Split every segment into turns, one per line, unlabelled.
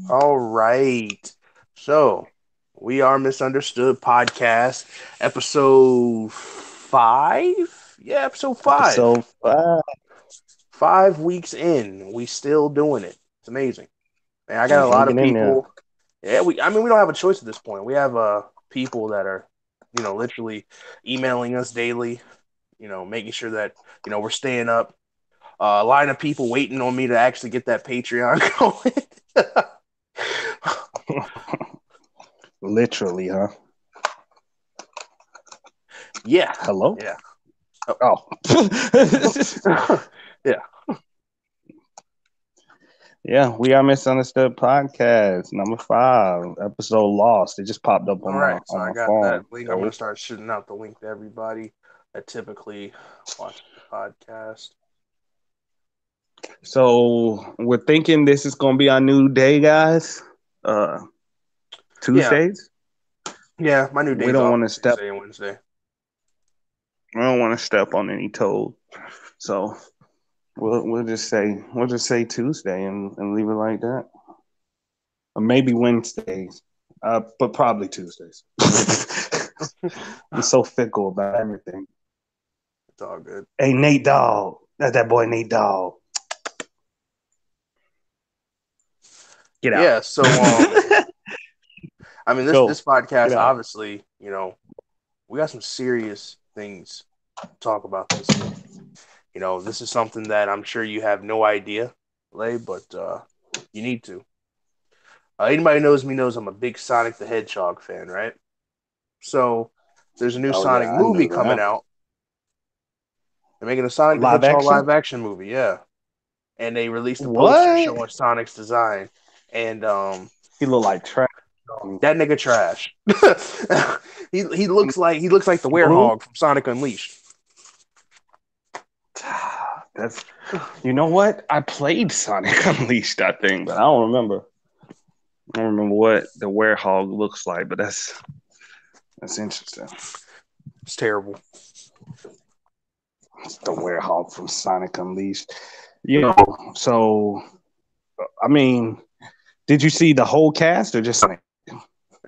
All right. So we are Misunderstood Podcast, episode five. Yeah, episode five.
Episode 5.
5 weeks in, we still doing it. It's amazing. And I got
We
a lot of
hanging in there.
people. Yeah, we don't have a choice at this point. We have people that are, literally emailing us daily, making sure that, we're staying up. A line of people waiting on me to actually get that Patreon going.
Literally, huh?
Yeah.
Hello?
Yeah.
Oh.
Yeah.
Yeah, we are Misunderstood Podcast, number 5, episode lost. It just popped up
All
on
right.
my
So I got that
phone.
link. I'm gonna
So,
start shooting out the link to everybody that typically watches the podcast.
so we're thinking this is gonna be our new day, guys. Uh,
Yeah.
Tuesdays.
Yeah. My new
We
days
don't
off
want to
are
step.
Tuesday and Wednesday.
We don't want to step on any toes. So we'll just say Tuesday and leave it like that. Or maybe Wednesdays, but probably Tuesdays. I'm so fickle about everything.
It's all good.
Hey, Nate Dogg. That's that boy Nate Dogg. Get out.
Yeah. So I mean this
Go. Get
podcast
out.
obviously, we got some serious things to talk about this week. This is something that I'm sure you have no idea, Lay, but you need to. Anybody knows me knows I'm a big Sonic the Hedgehog fan, right? So there's a new
Oh,
Sonic
yeah, I
movie
knew
coming
that.
out. They're making a Sonic the
Live
Hedgehog
action?
live action movie, yeah. And they released a poster
What?
showing Sonic's design, and
He look like trash.
that nigga trash. he looks like the
Blue?
werehog from Sonic Unleashed.
That's, you know what? I played Sonic Unleashed, I think, but I don't remember. I don't remember what the werehog looks like, but that's interesting.
It's terrible.
It's the werehog from Sonic Unleashed. So I mean, did you see the whole cast or just Sonic?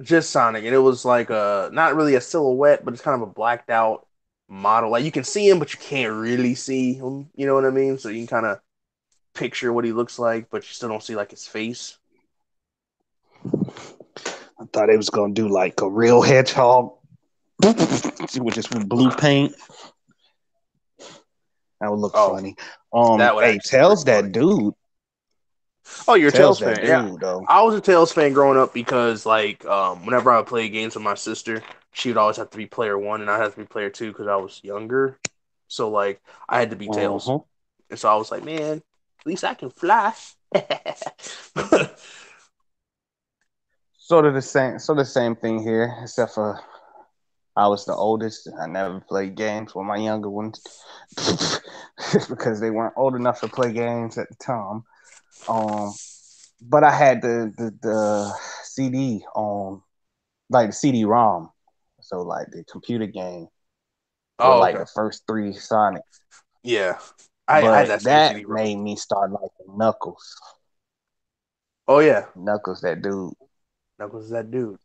Just Sonic, and it was like not really a silhouette, but it's kind of a blacked out model. Like you can see him, but you can't really see him. You know what I mean? So you can kind of picture what he looks like, but you still don't see like his face.
I thought it was gonna do like a real hedgehog, with just with blue paint. That would look
Oh,
funny.
that would
Hey,
actually be pretty
tells
funny.
that dude.
Oh, you're a
Tells
Tails
that
fan, yeah.
dude though.
I was a Tails fan growing up because like whenever I would play games with my sister, she would always have to be player one, and I had to be player two because I was younger. So like I had to be Tails,
Uh-huh.
and so I was like, man, at least I can fly.
Sort of the same thing here, except for I was the oldest. I never played games with my younger ones because they weren't old enough to play games at the time. Um, but I had the CD on, like the CD-ROM, so like the computer game with
Oh,
like
okay,
the first three Sonic.
yeah. I had
But
that same
that
CD-ROM.
made me start liking Knuckles.
Oh yeah,
Knuckles, that dude.
Knuckles is that dude.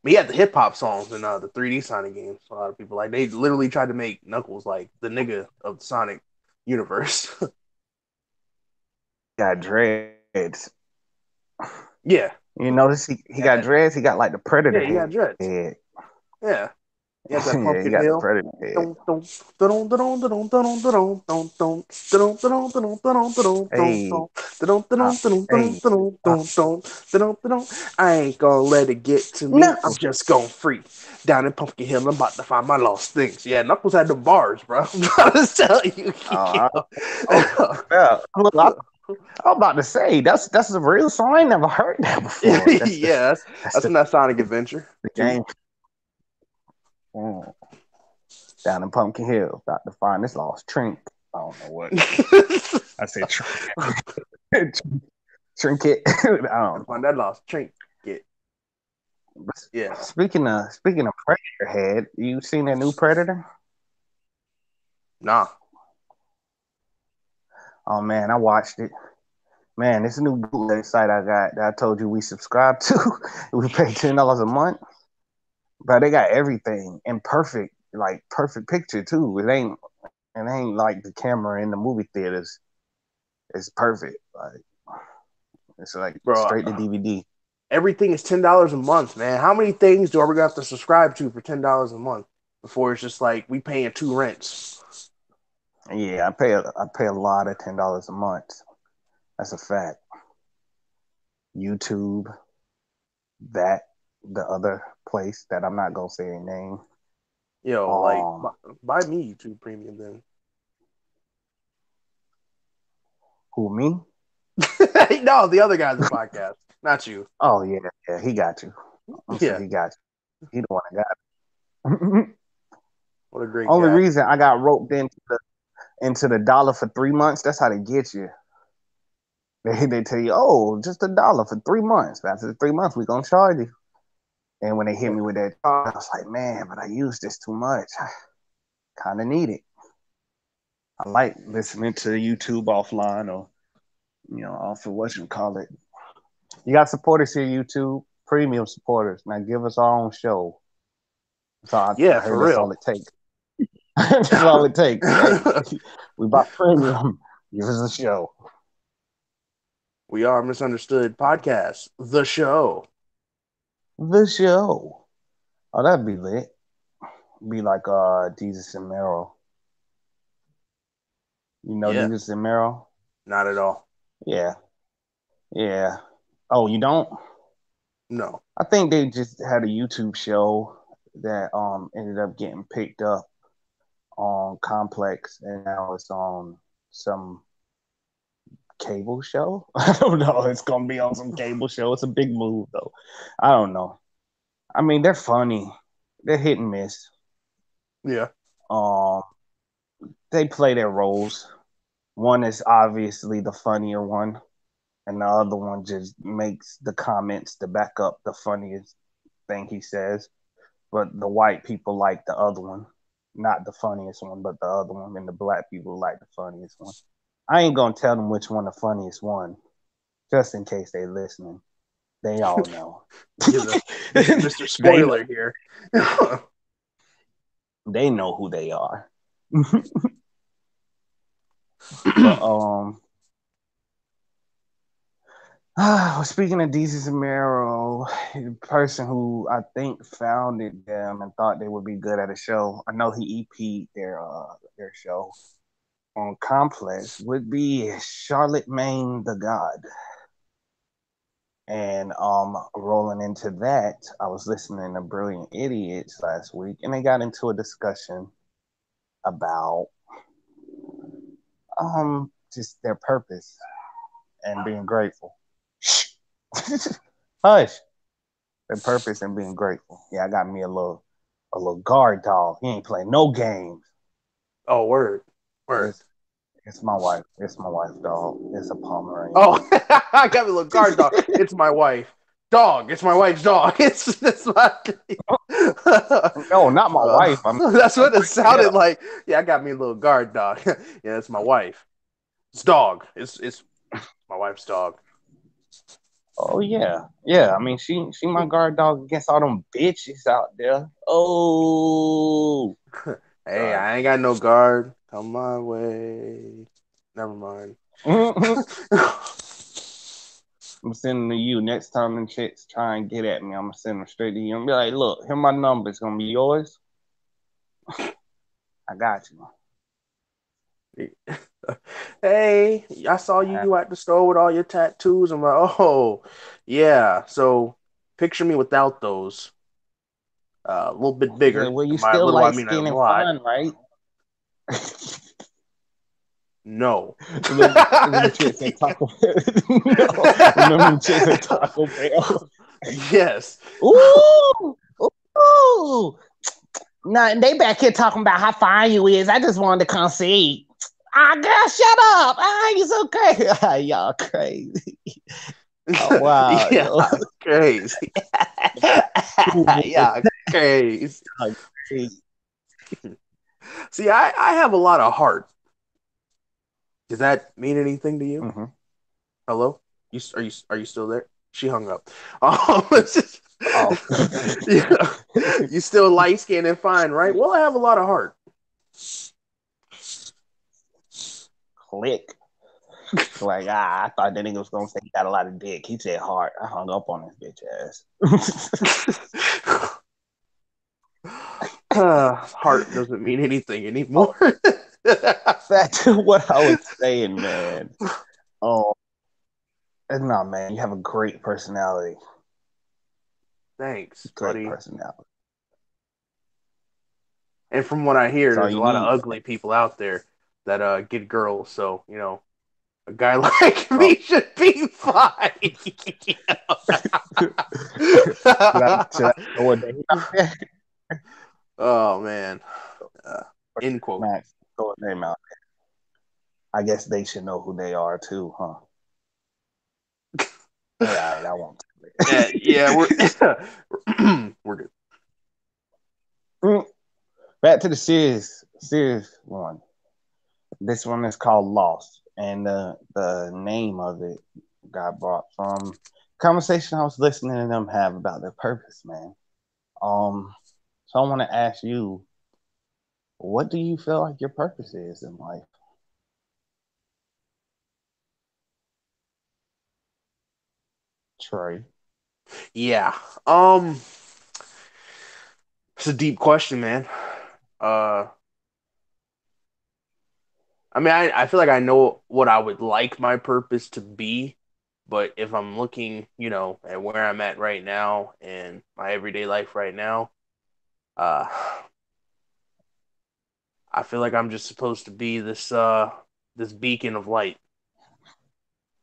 But he had the hip hop songs in the 3D Sonic games. A lot of people like they literally tried to make Knuckles like the nigga of the Sonic universe.
Got dreads.
Yeah,
You notice he
and
got
that
dreads. He got like the
yeah,
predator
he got
head.
dreads. Yeah. You have that
Yeah, he
Pumpkin
got the
Hill.
predator head. Hey, uh, hey, uh,
I ain't gonna let it get to me. I'm
Knuckles.
just gonna free. Down in Pumpkin Hill, I'm about to find my lost things. Yeah, Knuckles had the bars, bro. I'm trying to tell you.
Oh, yeah. Look, I'm about to say that's a real song. I ain't never heard that before. That's the
Yeah,
that's
that's
the,
from that Sonic Adventure
the
too.
game. Mm. Down in Pumpkin Hill, about to find this lost trinket. I don't know what I said. Trinket. I
I
don't know.
find that lost trinket.
But
Yeah.
speaking of Predator head, you seen that new Predator?
Nah.
Oh man, I watched it. Man, this new bootleg site I got that I told you we subscribe to, we pay $10 a month, but they got everything in perfect, like perfect picture too. It ain't like the camera in the movie theaters. It's perfect. Like it's like
bro.
straight to DVD.
Everything is $10 a month, man. How many things do we have to subscribe to for $10 a month before it's just like we paying two rents?
Yeah, I pay a lot of $10 a month. That's a fact. YouTube, that the other place that I'm not gonna say a name.
Yo, like
Um,
buy me YouTube Premium then.
who me?
No, the other guy in the podcast, not you.
Oh yeah, yeah, he got you. I'm sure
Yeah,
he got you. He the one that got it.
what a great
Only
guy.
reason I got roped into the dollar for 3 months. That's how they get you. They tell you, oh, just $1 for 3 months. After the 3 months, we gonna charge you. And when they hit me with that charge, I was like, man, but I use this too much. I kind of need it. I like listening to YouTube offline or off of what you call it. You got supporters here, YouTube, premium supporters. Now give us our own show. So I
Yeah,
heard
for
that's
real.
all it takes. That's all it takes. Hey, we bought premium. Give us a show.
We are Misunderstood Podcast, the show.
The show. Oh, that'd be lit. Be like Jesus and Meryl. You know
Yeah,
Jesus and Meryl?
not at all.
Yeah. Yeah. Oh, you don't?
No.
I think they just had a YouTube show that ended up getting picked up on Complex and now it's on some cable show. I don't know. It's gonna be on some cable show. It's a big move though. I don't know. I mean, they're funny. They're hit and miss.
Yeah.
Um, they play their roles. One is obviously the funnier one, and the other one just makes the comments to back up the funniest thing he says. But the white people like the other one, not the funniest one, but the other one, and the black people like the funniest one. I ain't gonna tell them which one the funniest one, just in case they listening. They all know.
You're the Mr.
they know.
Spoiler here.
They know who they are. But speaking of Jesus and Mero, the person who I think founded them and thought they would be good at a show, I know he EP'd their show on Complex, would be Charlotte Maine the God. And rolling into that, I was listening to Brilliant Idiots last week, and they got into a discussion about just their purpose and being grateful. Hush. Their purpose and being grateful. Yeah, I got me a little guard dog. He ain't playing no games.
Oh, word. Word.
It's it's my wife. It's my wife dog. It's a Pomeranian.
Oh, I got me a little guard dog. It's my wife. Dog. It's my wife's dog. It's my.
No, not my wife. I'm
That's what it
yeah.
sounded like. Yeah, I got me a little guard dog. Yeah, it's my wife. It's dog. It's my wife's dog.
Oh yeah. Yeah. I mean she my guard dog against all them bitches out there. Oh
Hey,
God.
I ain't got no guard. Come my way. Never mind.
I'm sending to you next time them chicks try and get at me. I'm gonna send them straight to you and be like, look, here my number. It's gonna be yours. I got you.
Hey, I saw you at the store with all your tattoos. I'm like, oh, yeah. So picture me without those. A little bit bigger.
Well, you
My
still
little, I
light
mean a
skin and
lot.
fun, right?
No.
Them chicks at Taco Bell. No, remember them chicks at Taco Bell?
Yes.
Ooh, ooh. No, they back here talking about how fine you is. I just wanted to come see. Ah, girl, shut up. Ah, you so crazy. Ah, y'all crazy. Oh, wow,
Yeah,
yo.
crazy. Yeah, crazy. See, I have a lot of heart. Does that mean anything to you?
Mm-hmm.
Hello? Are you still there? She hung up. It's just-
Oh,
yeah. You still light skinned and fine, right? Well, I have a lot of heart.
click. Like, I thought that nigga was gonna say he got a lot of dick. He said heart. I hung up on his bitch ass.
Heart doesn't mean anything
Oh,
anymore.
back to what I was saying, man. Oh, no, man, you have a great personality.
Thanks,
Great
buddy.
personality.
And from what I hear,
That's all
there's a
you
lot of
need.
ugly people out there that get girls. So a guy like
Oh.
me should be fine.
Should I throw a name out there?
Oh man. Uh, End quote.
Max, throw a name out. I guess they should know who they are too, huh? All right, I won't.
Yeah, we're we're good.
Back to the serious one. This one is called Lost, and the name of it got brought from conversation I was listening to them have about their purpose, man. So I want to ask you, what do you feel like your purpose is in life, Trey?
Yeah. Um, it's a deep question, man. Uh, I mean, I feel like I know what I would like my purpose to be, but if I'm looking, at where I'm at right now and my everyday life right now, uh, I feel like I'm just supposed to be this beacon of light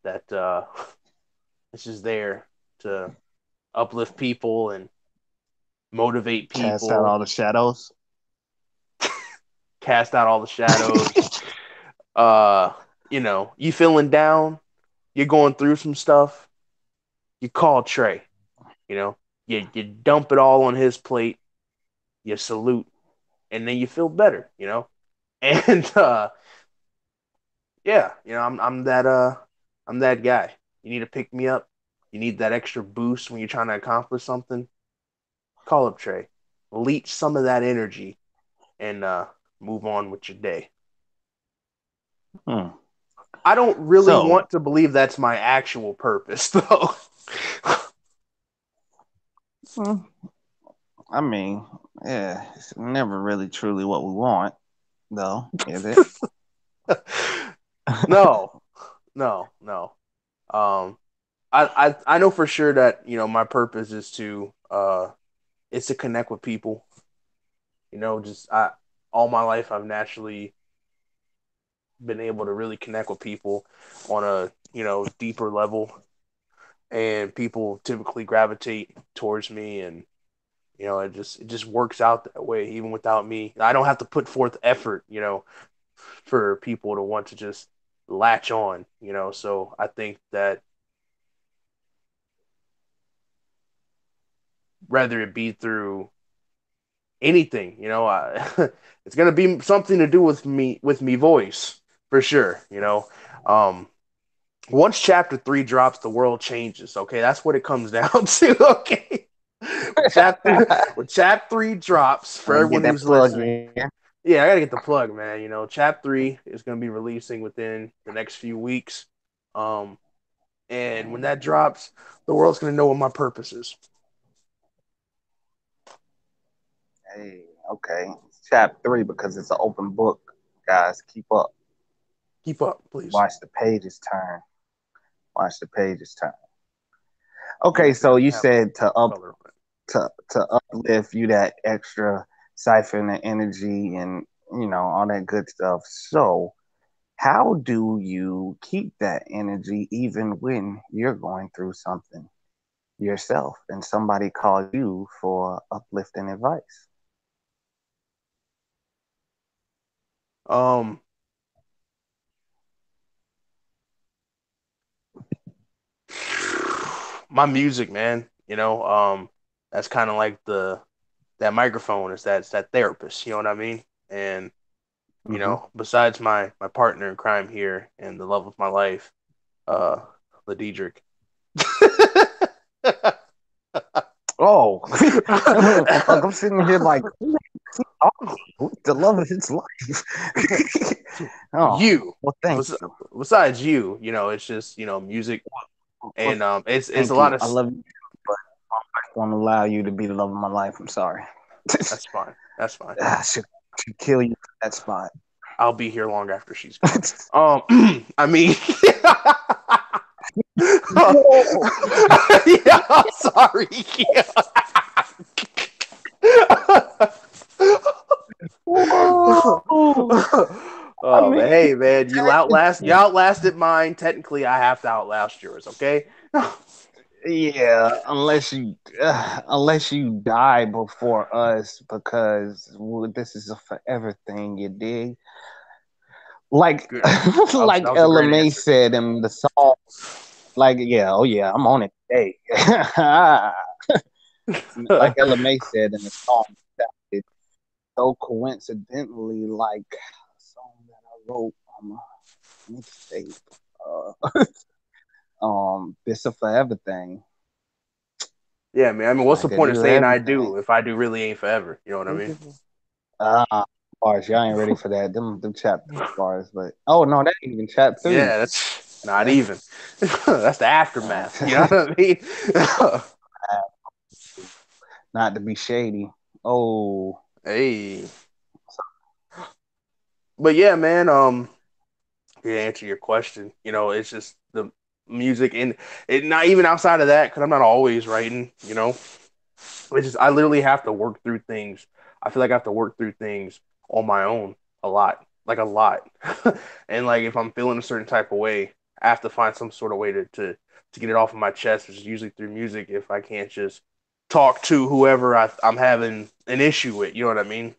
that is just there to uplift people and motivate
Cast out
people,
all the shadows.
cast out all the shadows. Uh, you feeling down, you're going through some stuff, you call Trey, you know, you dump it all on his plate, you salute, and then you feel better. And yeah, I'm that guy. You need to pick me up. You need that extra boost when you're trying to accomplish something. Call up Trey. Leech some of that energy and move on with your day.
Hmm.
I don't really
So,
want to believe that's my actual purpose, though.
hmm, I mean, yeah, it's never really truly what we want, though, is it?
No, no, no. Um, I know for sure that my purpose is to connect with people. Just I all my life I've naturally been able to really connect with people on a deeper level, and people typically gravitate towards me, and it just works out that way even without me. I don't have to put forth effort, for people to want to just latch on. So I think that whether it be through anything, it's gonna be something to do with me voice for sure. Um, once chapter 3 drops, the world changes. Okay, that's what it comes down to. Okay, when chapter 3 drops, for
Get
everyone
that
who's
plug
listening,
in.
yeah, I gotta get the plug, man. Chapter 3 is gonna be releasing within the next few weeks. Um, and when that drops, the world's gonna know what my purpose is.
Hey, okay. Chapter 3 because it's an open book. Guys, keep up.
Keep up, please.
Watch the pages turn. Watch the pages turn. Okay,
Yes, it
so
doesn't
you
have a
said
color on it.
to uplift you that extra siphon of energy and all that good stuff. So how do you keep that energy even when you're going through something yourself and somebody calls you for uplifting advice?
Um, my music, man. That's kind of like the that microphone is that therapist. You know what I mean? And
Mm-hmm.
besides my partner in crime here and the love of my life, uh, Ladidrick.
Oh, fuck! I'm sitting here like, who's the love of his life? Oh,
You,
well, thank you.
besides you, it's just music,
Well,
and it's a
thank
lot
you.
of
I love you, but I won't allow you to be the love of my life. I'm sorry.
that's fine. That's fine.
I should kill you for that spot.
I'll be here long after she's gone. I mean,
Whoa.
yeah, I'm sorry. Yeah.
Whoa. I
Oh,
mean,
but hey, man, you
technically,
outlasted mine. Technically, I have to outlast yours. Okay.
yeah, unless you die before us, because this is a forever thing. You dig? Like
Good.
like
That was a
Ella
great
May
answer.
said in the song, like, yeah, oh yeah, I'm on it today. Like Ella May said in the song, that it's so coincidentally like a song that I wrote on my mixtape. It's a forever thing.
Yeah, man. I mean, what's the
Like I
point of
do
saying I
everything.
do if I do really ain't forever? You know what I mean?
Bars, y'all ain't ready for that. Them chapter bars, but oh no, that ain't even chapter 2.
Yeah, that's not
That's
even. That's the aftermath. You know what I mean?
not to be shady. Oh,
Hey, but yeah, man. To answer your question, it's just the music and it not even outside of that because I'm not always writing. It's just I literally have to work through things. I feel like I have to work through things on my own a lot, like a lot. And like if I'm feeling a certain type of way, I have to find some sort of way to get it off of my chest, which is usually through music. If I can't just talk to whoever I'm having an issue with, you know what I mean?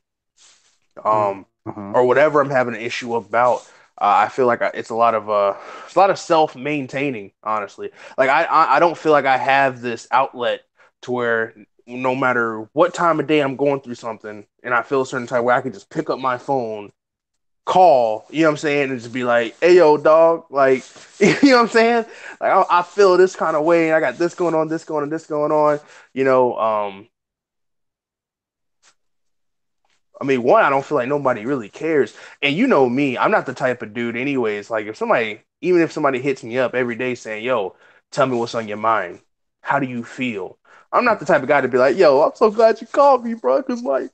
Um,
mm-hmm.
or whatever I'm having an issue about. I feel like it's a lot of self maintaining. Honestly, like I don't feel like I have this outlet to where no matter what time of day I'm going through something and I feel a certain type where I can just pick up my phone, call, you know what I'm saying, and just be like, "Hey, yo, dog," like, you know what I'm saying? Like I feel this kind of way, and I got this going on, this going on, this going on. You know, I mean, one, I don't feel like nobody really cares. And you know me, I'm not the type of dude, anyways. Like, even if somebody hits me up every day saying, yo, tell me what's on your mind. How do you feel? I'm not the type of guy to be like, yo, I'm so glad you called me, bro. Cause, like,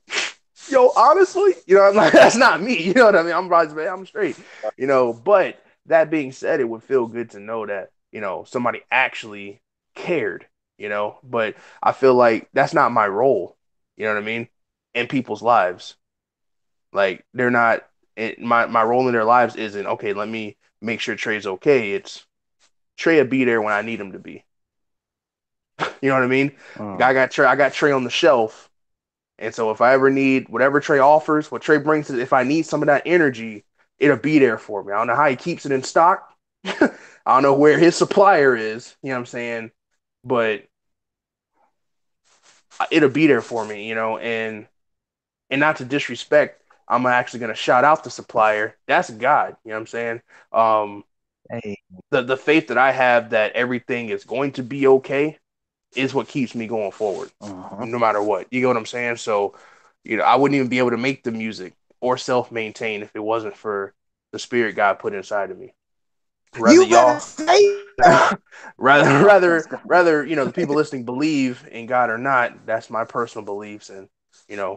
yo, honestly, I'm like, that's not me. You know what I mean? I'm straight, But that being said, it would feel good to know that, somebody actually cared, But I feel like that's not my role. You know what I mean? In people's lives. Like they're not my role in their lives isn't okay, let me make sure Trey's okay. It's Trey will be there when I need him to be. You know what I mean? Like
Mm.
I got Trey on the shelf. And so if I ever need whatever Trey offers, what Trey brings, if I need some of that energy, it'll be there for me. I don't know how he keeps it in stock. I don't know where his supplier is, you know what I'm saying? But it'll be there for me, and not to disrespect, I'm actually gonna shout out the supplier. That's God. You know what I'm saying? Um,
Hey.
the faith that I have that everything is going to be okay is what keeps me going forward,
Uh-huh.
no matter what. You get what I'm saying? So, I wouldn't even be able to make the music or self maintain if it wasn't for the spirit God put inside of me. Rather
You better
y'all,
say that. Oh, let's go.
rather the people listening believe in God or not. That's my personal beliefs, and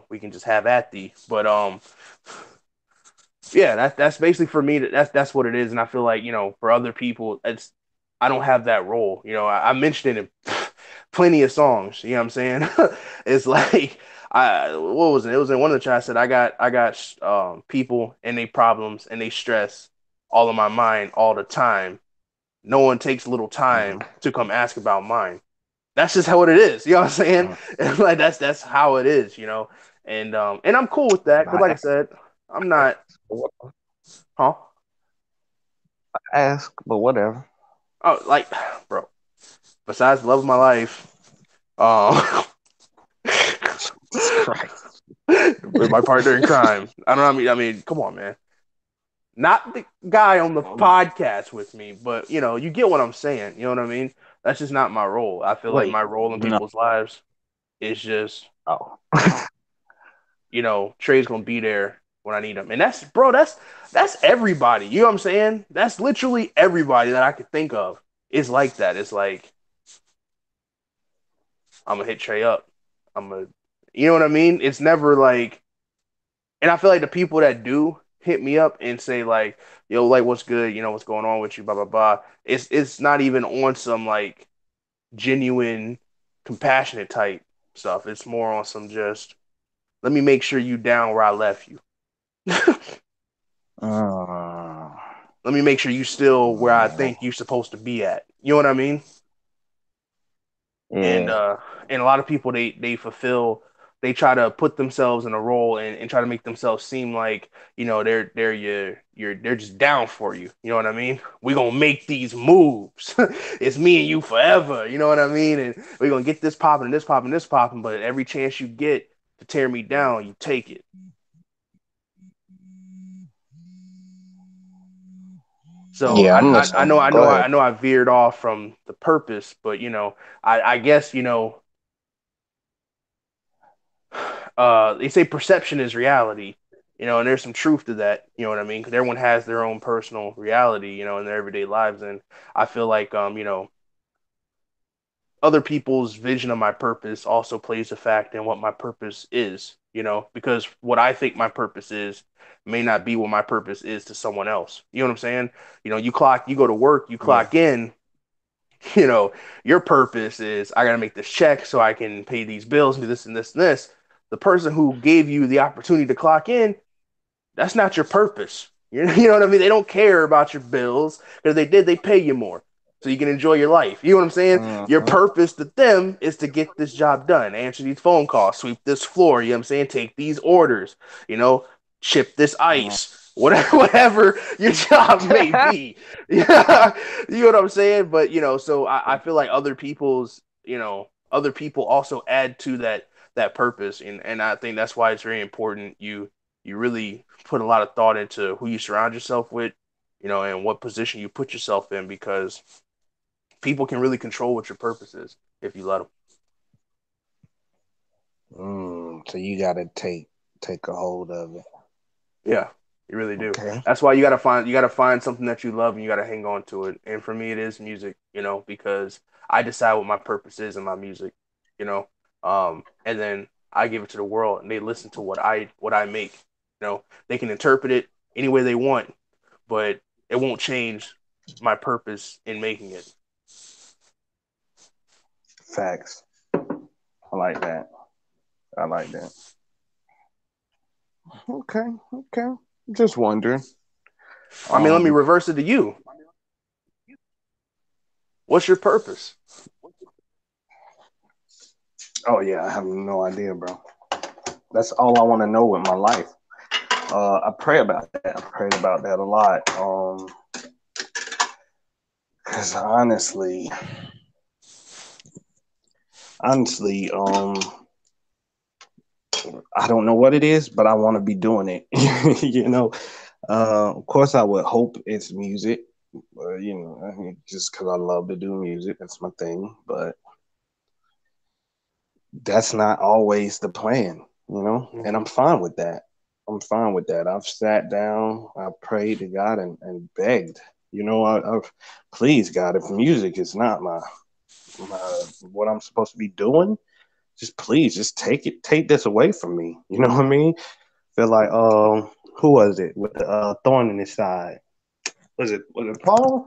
we can just have at thee. But yeah, that's basically for me. That's what it is, and I feel like for other people, I don't have that role. I mentioned it in plenty of songs. You know what I'm saying? It's like what was it? It was in one of the tracks that I got people and they problems and they stress all in my mind all the time. No one takes a little time
Mm-hmm.
to come ask about mine. That's just how it is. You know what I'm saying?
Mm.
And like that's how it is. And I'm cool with that because
I
like I said, I'm not,
ask,
huh?
but whatever.
Oh, like, bro. Besides the love of my life, um,
Jesus Christ.
with my partner in crime. I don't know. I mean, come on, man. not the guy on the podcast with me, but you get what I'm saying. You know what I mean? That's just not my role. I feel like
Wait,
my role in
no.
people's lives is just,
Oh.
Trey's gonna be there when I need him, and that's bro. That's everybody. You know what I'm saying? That's literally everybody that I could think of is like that. It's like I'm gonna hit Trey up. I'm gonna, you know what I mean? It's never like, and I feel like the people that do hit me up and say like, yo, like what's good? What's going on with you? Blah blah blah. It's not even on some like genuine, compassionate type stuff. It's more on some just let me make sure you down where I left you.
Uh,
Let me make sure you still where I think you're supposed to be at. You know what I mean? And
yeah.
uh and a lot of people they try to put themselves in a role and try to make themselves seem like, they're they're just down for you. You know what I mean? We're gonna make these moves. It's me and you forever, you know what I mean? And we're gonna get this popping and this popping, this popping, but every chance you get to tear me down, you take it. So
Yeah, I'm listening. Go ahead.
I know I veered off from the purpose, but I guess they say perception is reality, and there's some truth to that. You know what I mean? Because everyone has their own personal reality, in their everyday lives, and I feel like other people's vision of my purpose also plays a fact in what my purpose is. Because what I think my purpose is may not be what my purpose is to someone else. You know what I'm saying? You go to work, you
Yeah.
clock in, you know, your purpose is I got to make this check so I can pay these bills and do this and this and this. The person who gave you the opportunity to clock in, that's not your purpose. You know what I mean? They don't care about your bills because they did, they pay you more. So you can enjoy your life. You know what I'm saying? Your
Mm-hmm.
purpose to them is to get this job done, answer these phone calls, sweep this floor, you know what I'm saying? Take these orders, you know, chip this ice, whatever, whatever your job may be. Yeah, you know what I'm saying? But so I feel like other people also add to that purpose, and I think that's why it's very important you really put a lot of thought into who you surround yourself with, and what position you put yourself in because people can really control what your purpose is if you let them.
So you gotta take a hold of it.
Yeah, you really do.
Okay.
That's why you gotta find something that you love and you gotta hang on to it. And for me, it is music, because I decide what my purpose is in my music, you know. And then I give it to the world, and they listen to what I make. They can interpret it any way they want, but it won't change my purpose in making it.
Facts. I like that. I like that. Okay. Okay. Just wondering.
I mean, let me
Um.
reverse it to you. What's your purpose?
Oh yeah, I have no idea, bro. That's all I want to know with my life. I pray about that. I prayed about that a lot. Because honestly, I don't know what it is, but I want to be doing it. you know, of course, I would hope it's music. I mean, just because I love to do music, that's my thing. But that's not always the plan, and
Mm-hmm.
I'm fine with that. I'm fine with that. I've sat down, I prayed to God and begged. I've please God, if music is not my what I'm supposed to be doing, just please just take this away from me. You know what I mean? Feel like who was it with the thorn in his side? Was it Paul?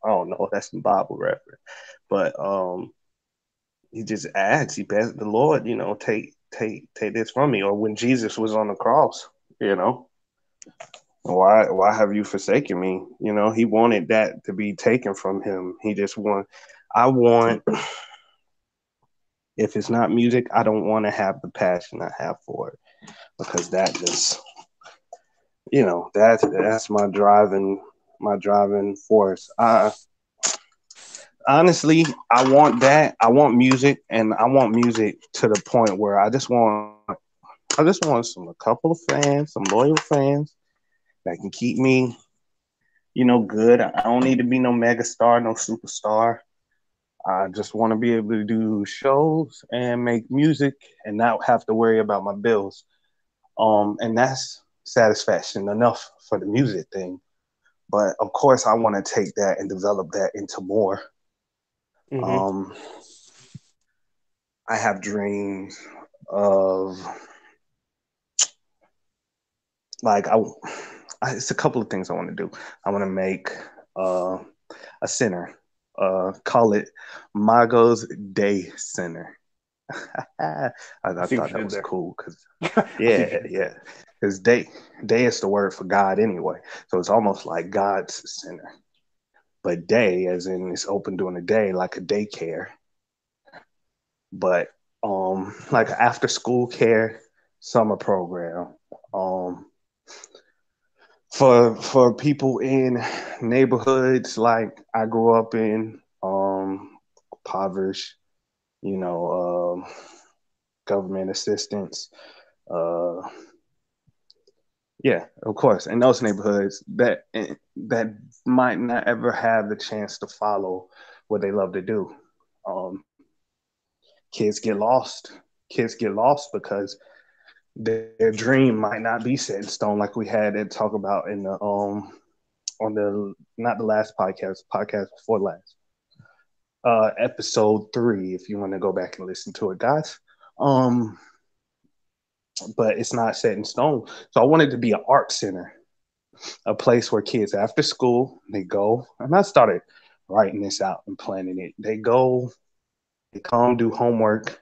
I don't know. That's the Bible reference. But he just asked, he begged the Lord, take this from me. Or when Jesus was on the cross, you know, why have you forsaken me? He wanted that to be taken from him. He just want I want if it's not music, I don't want to have the passion I have for it because that just that's my driving force. Honestly, I want that. I want music, and I want music to the point where I just want a couple of fans, some loyal fans that can keep me. good. I don't need to be no mega star, no superstar. I just want to be able to do shows and make music and not have to worry about my bills. And that's satisfaction enough for the music thing. But of course, I want to take that and develop that into more.
Mm-hmm.
Um, I have dreams of like it's a couple of things I want to do. I want to make uh, a center. Call it Mago's Day Center.
I
I
see
thought
what you
that
did
was
there.
cool because
I see what
yeah,
you did
yeah,
there.
because day is the word for God anyway, so it's almost like God's center. But day, as in it's open during the day, like a daycare, but like after school care summer program, um, for people in neighborhoods like I grew up in, impoverished, you know, government assistance, uh, yeah, of course. In those neighborhoods that might not ever have the chance to follow what they love to do. Um, kids get lost. Kids get lost because their dream might not be set in stone, like we had to talk about in the on the not the last podcast before last, episode 3. If you want to go back and listen to it, guys. Um, but it's not set in stone. So I wanted to be an art center, a place where kids after school they go, and I started writing this out and planning it. They go, they come do homework.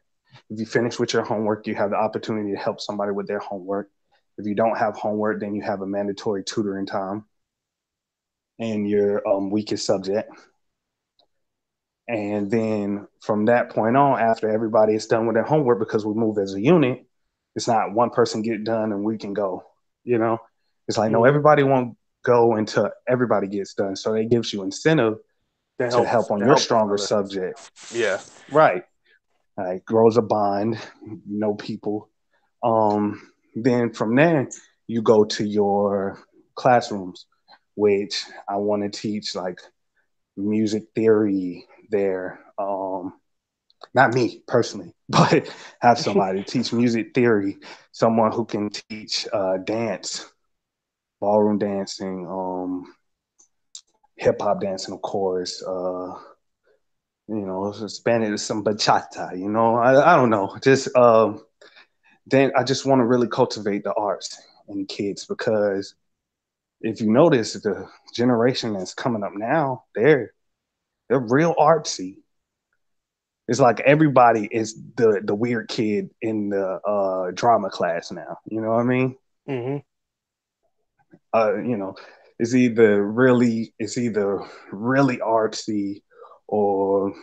If you finish with your homework, you have the opportunity to help somebody with their homework. If you don't have homework, then you have a mandatory tutoring time in your weakest subject. And then from that point on, after everybody is done with their homework, because we move as a unit, it's not one person get done and we can go. You know, it's like no,
Mm-hmm.
everybody won't go until everybody gets done. So it gives you incentive to help on
To
your
help one
stronger
another.
subject.
Yeah.
Right. Like grows a bond, know people. Um, then from there, you go to your classrooms, which I want to teach like music theory there. Not me personally, but have somebody teach music theory, someone who can teach dance, ballroom dancing, hip hop dancing, of course. Spanish, some bachata. I don't know. Just then I just want to really cultivate the arts in kids because if you notice the generation that's coming up now, they're real artsy. It's like everybody is the weird kid in the drama class now. You know what I mean?
Mm-hmm.
You know, it's either really artsy or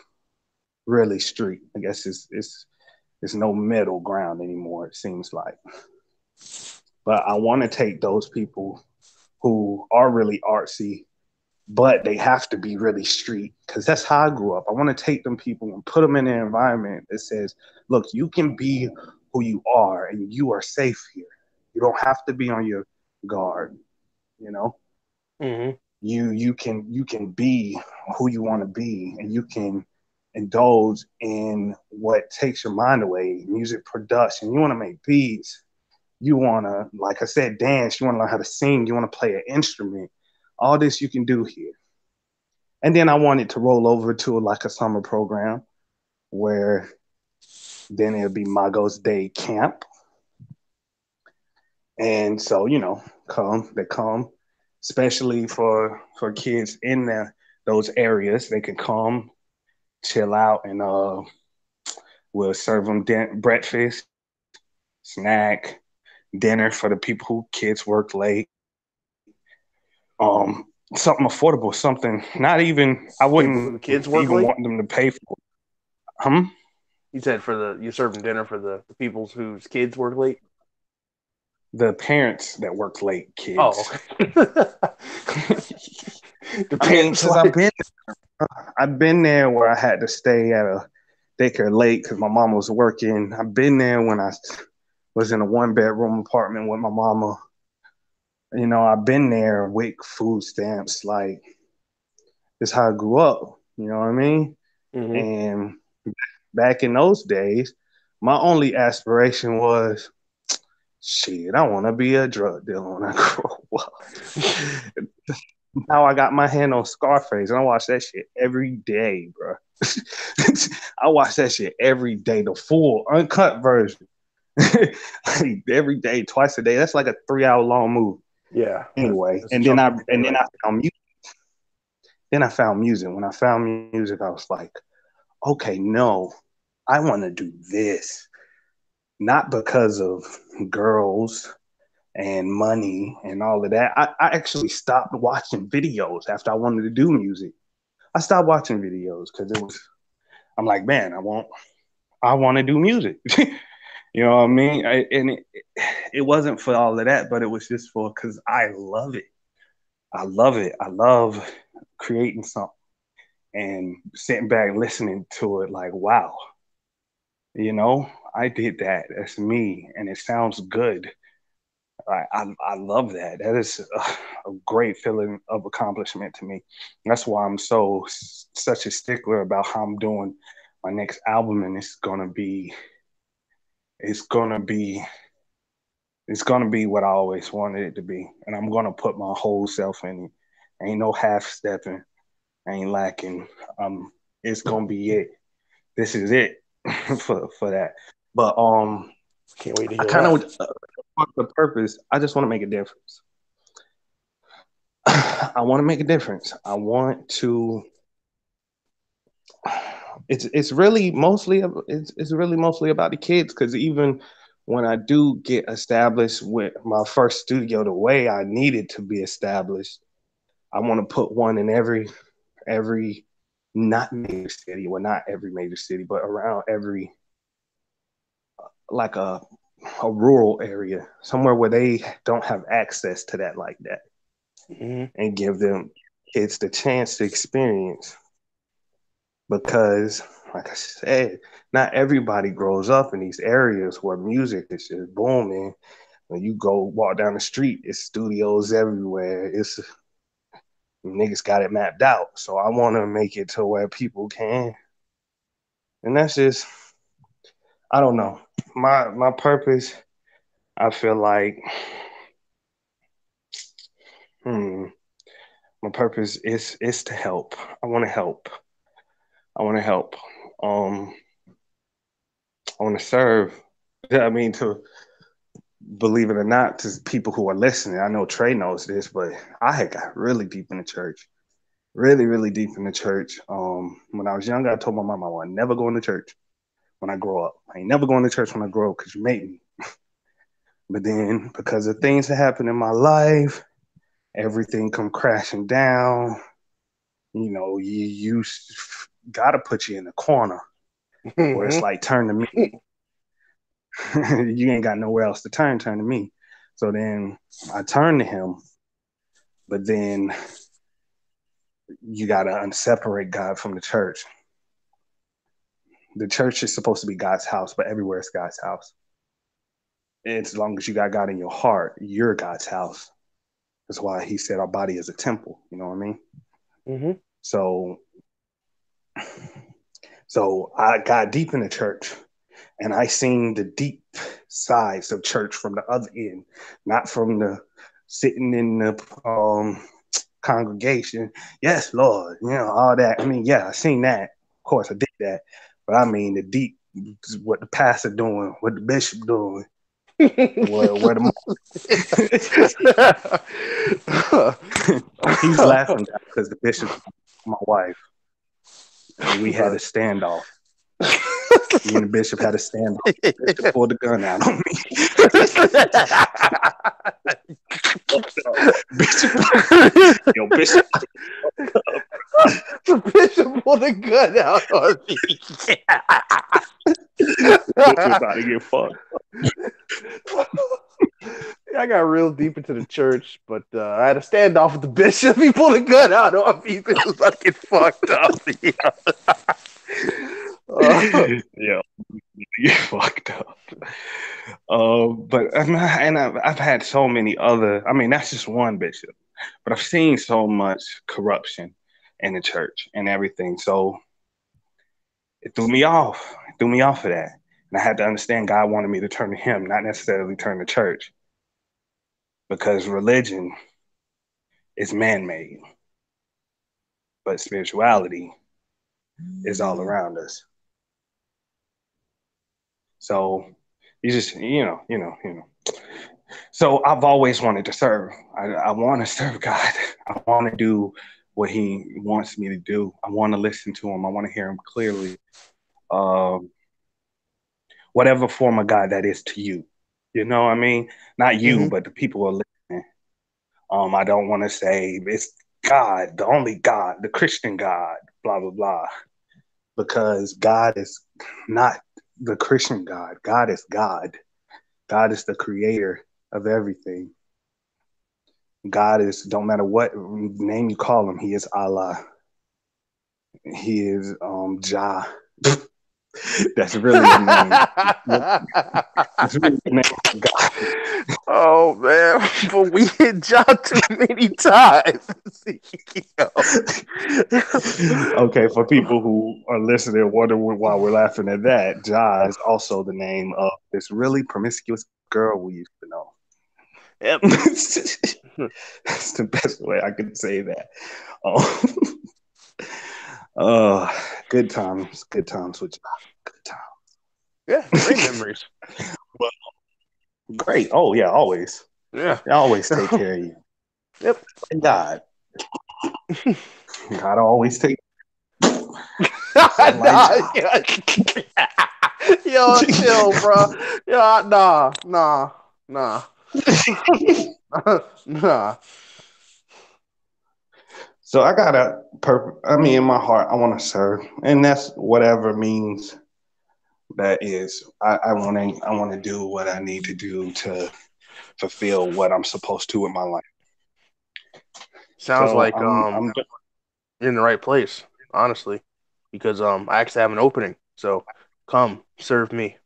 really street. I guess it's no middle ground anymore. It seems like, but I want to take those people who are really artsy, but they have to be really street because that's how I grew up. I want to take them people and put them in an environment that says, look, you can be who you are and you are safe here. You don't have to be on your guard, you know.
Mm-hmm.
You can be who you want to be and you can indulge in what takes your mind away, music production. You want to make beats, you want to, like I said, dance, you want to learn how to sing, you want to play an instrument. All this you can do here. And then I wanted to roll over to like a summer program where then it'll be Mago's Day Camp. And so, they come, especially for kids in those areas. They can come, chill out, and we'll serve them breakfast, snack, dinner for the people who kids work late. Something affordable, something not even I
Wait,
wouldn't
for the kids
even
work
want
late?
them to pay for.
You said you serving dinner for the peoples whose kids work late?
The parents that work late,
Oh,
kids.
okay.
I mean,
Depends.
because
Like,
I've been there where I had to stay at a daycare late because my mama was working. I've been there when I was in a 1 bedroom apartment with my mama. I've been there with food stamps. Like, this is how I grew up. You know what I mean?
Hmm.
And back in those days, my only aspiration was, shit, I want to be a drug dealer when I grow up. Now I got my hand on Scarface, and I watch that shit every day, bro. I watch that shit every day, the full uncut version. Like, every day, twice a day. That's like a 3 hour long movie.
Yeah,
Anyway,
that's a
and then
chunk
I
of your day
and then
right
I found music. Then I found music. When I found music, I was like, okay, no, I want to do this. Not because of girls and money and all of that. I actually stopped watching videos after I wanted to do music. I stopped watching videos because I'm like, man, I want to do music. You know what I mean? It wasn't for all of that, but it was just for, because I love it. I love it. I love creating something and sitting back listening to it like, wow, I did that. That's me. And it sounds good. I love that. That is a great feeling of accomplishment to me. That's why I'm such a stickler about how I'm doing my next album, and it's gonna be it's gonna be what I always wanted it to be, and I'm gonna put my whole self in it. Ain't no half stepping, ain't lacking. It's gonna be it. This is it for that. But
Can't wait to
I
hear
kind
that.
of the purpose. I just want to make a difference. I want to make a difference. I want to. It's really mostly about the kids, because even when I do get established with my first studio the way I needed to be established, I want to put one in every not major city, well, not every major city, but around every, like a rural area, somewhere where they don't have access to that like that,
Hmm.
and give them kids the chance to experience. Because, like I said, not everybody grows up in these areas where music is just booming. When you go walk down the street, it's studios everywhere. It's niggas got it mapped out. So I want to make it to where people can, and that's just, I don't know, my purpose. I feel like, hmm, my purpose is to help. I want to help. I want to help. Um, I want to serve. I mean, to believe it or not, to people who are listening, I know Trey knows this, but I had got really deep in the church, really, really deep in the church. When I was younger, I told my mom I would never go into church when I grow up. I ain't never going to church when I grow up because you made me. But then, because of things that happened in my life, everything come crashing down. You gotta put you in the corner where it's
Hmm.
like, turn to me. You ain't got nowhere else to turn. Turn to me. So then I turned to him, but then you gotta unseparate God from the church. The church is supposed to be God's house, but everywhere is God's house. And as long as you got God in your heart, you're God's house. That's why He said our body is a temple. You know what I mean?
Hmm.
So, so I got deep in the church, and I seen the deep sides of church from the other end, not from the sitting in the congregation. Yes, Lord, all that. I mean, yeah, I seen that. Of course, I did that. But I mean, the deep, what the pastor doing, what the bishop doing, where the he's laughing because the bishop, my wife, and we had a standoff. Me and the bishop had a standoff. The bishop pulled the gun out on me. Bishop, yo, Bishop,
The bishop pulled a gun out on me.
Bishop about to get fucked.
I got real deep into the church, but I had a standoff with the bishop. He pulled a gun out on me. It was fucking fucked up. Yeah. Uh,
Yeah. You fucked up. But I've had so many other. I mean, that's just one bishop, but I've seen so much corruption in the church and everything. So it threw me off. It threw me off of that, and I had to understand God wanted me to turn to Him, not necessarily turn to church, because religion is man-made, but spirituality is all around us. So you know. So I've always wanted to serve. I want to serve God. I want to do what He wants me to do. I want to listen to Him. I want to hear Him clearly. Um, whatever form of God that is to you. You know what I mean? Not you,
Hmm.
but the people who are listening. I don't want to say it's God, the only God, the Christian God, blah blah blah, because God is not the Christian God. God is God. God is the creator of everything. God is, don't matter what name you call him, he is Allah. He is Jah. That's really a name. It's really a name for God.
Oh man, but we hit John too many times. Yo.
Okay, for people who are listening and wondering why we're laughing at that, Jah is also the name of this really promiscuous girl we used to know.
Yep.
That's the best way I can say that. Oh, uh, good times with Jah. Good
Yeah, great
times.
memories.
Well, great. Oh yeah, always.
Yeah.
They always take care of you.
Yep.
And God, God always take. Just like
Nah,
Jah.
yeah. Yo, chill, bro. Yeah, nah, nah.
So I got a purpose. I mean, in my heart, I want to serve, and that's whatever means that is. I want to do what I need to do to fulfill what I'm supposed to in my life.
Sounds
So
like
I'm
you're in the right place, honestly, because I actually have an opening. So come serve me.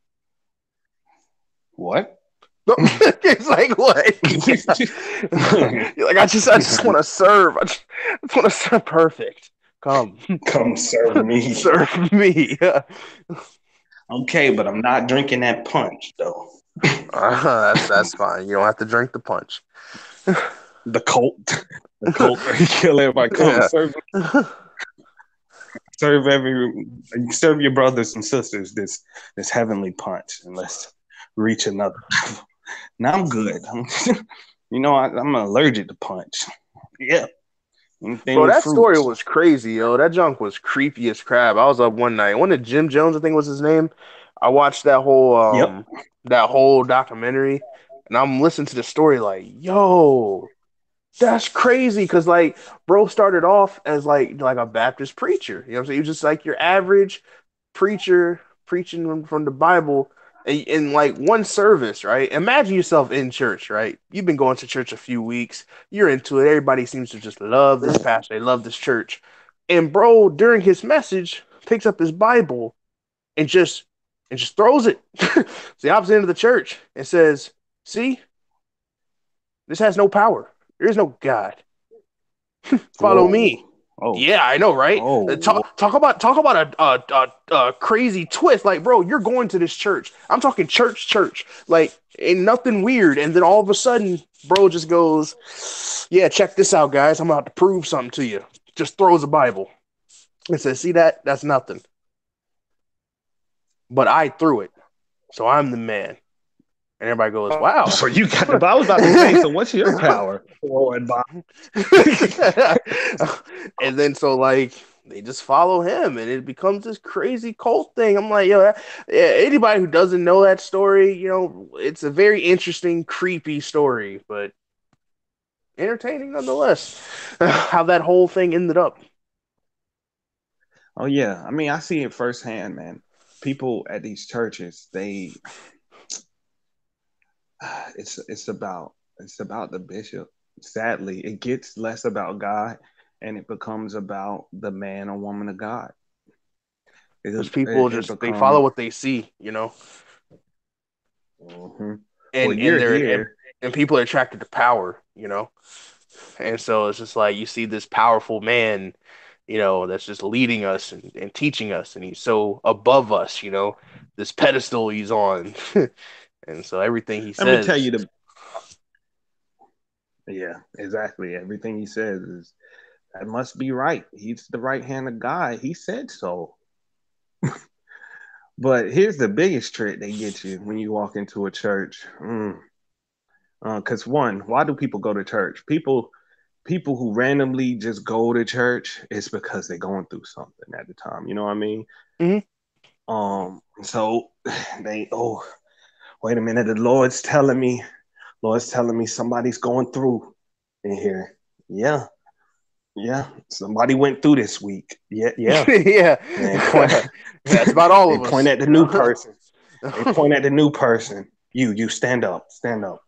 what?
No, it's like what? You're like I just want to serve. I just want to serve. Perfect. Come
Come serve me.
serve me.
Okay, but I'm not drinking that punch though.
That's fine. You don't have to drink the punch.
The cult, the cult where you kill everybody. Come
Yeah.
serve serve your brothers and sisters this heavenly punch, and let's reach another level. Now I'm good. I'm allergic to punch. Yeah, anything
Bro,
with
that story
fruits.
was crazy, yo. That junk was creepy as crap. I was up one night. One of Jim Jones, I think was his name. I watched
Yep.
that whole documentary, and I'm listening to the story like, yo, that's crazy. Cause like bro started off as like a Baptist preacher. You know what I'm saying? He was just like your average preacher preaching from the Bible in like one service, right? Imagine yourself in church, right? You've been going to church a few weeks, you're into it. Everybody seems to just love this pastor, they love this church. And bro, during his message, picks up his Bible and just throws it. It's the opposite end of the church and says, see, this has no power. There is no God. Follow
Whoa.
me.
Oh.
Yeah, I know, right?
Oh.
Talk about a crazy twist. Like, bro, you're going to this church. I'm talking church. Like, ain't nothing weird. And then all of a sudden, bro just goes, "Yeah, check this out, guys. I'm about to prove something to you." Just throws a Bible and says, "See that? That's nothing." But I threw it, so I'm the man. And everybody goes, "Wow."
So you got the. I was about to say. So what's your power? Throwing Bible.
And then so like they just follow him and it becomes this crazy cult thing. I'm like, yo, anybody who doesn't know that story, it's a very interesting, creepy story, but entertaining nonetheless. How that whole thing ended up.
Oh yeah. I mean, I see it firsthand, man. People at these churches, they it's about the bishop. Sadly, it gets less about God and it becomes about the man or woman of God.
because
it,
people
it
just they follow
becomes.
what they see,
Hmm. Well,
and
you're
they're
here.
and people are attracted to power, and so it's just like you see this powerful man, that's just leading us and teaching us, and he's so above us, this pedestal he's on, and so everything he
Let me tell you
says.
the. Yeah, exactly. Everything he says is that must be right. He's the right hand of God. He said so. But here's the biggest trick they get you when you walk into a church. Because one, why do people go to church? People who randomly just go to church is because they're going through something at the time. You know what I mean?
Mhm.
So they, oh, wait a minute, the Lord's telling me somebody's going through in here. Yeah, yeah. Somebody went through this week. Yeah, yeah.
Yeah,
And they point
that's about all
they
of
point
us,
at the new person. They point at the new person. You stand up, stand up.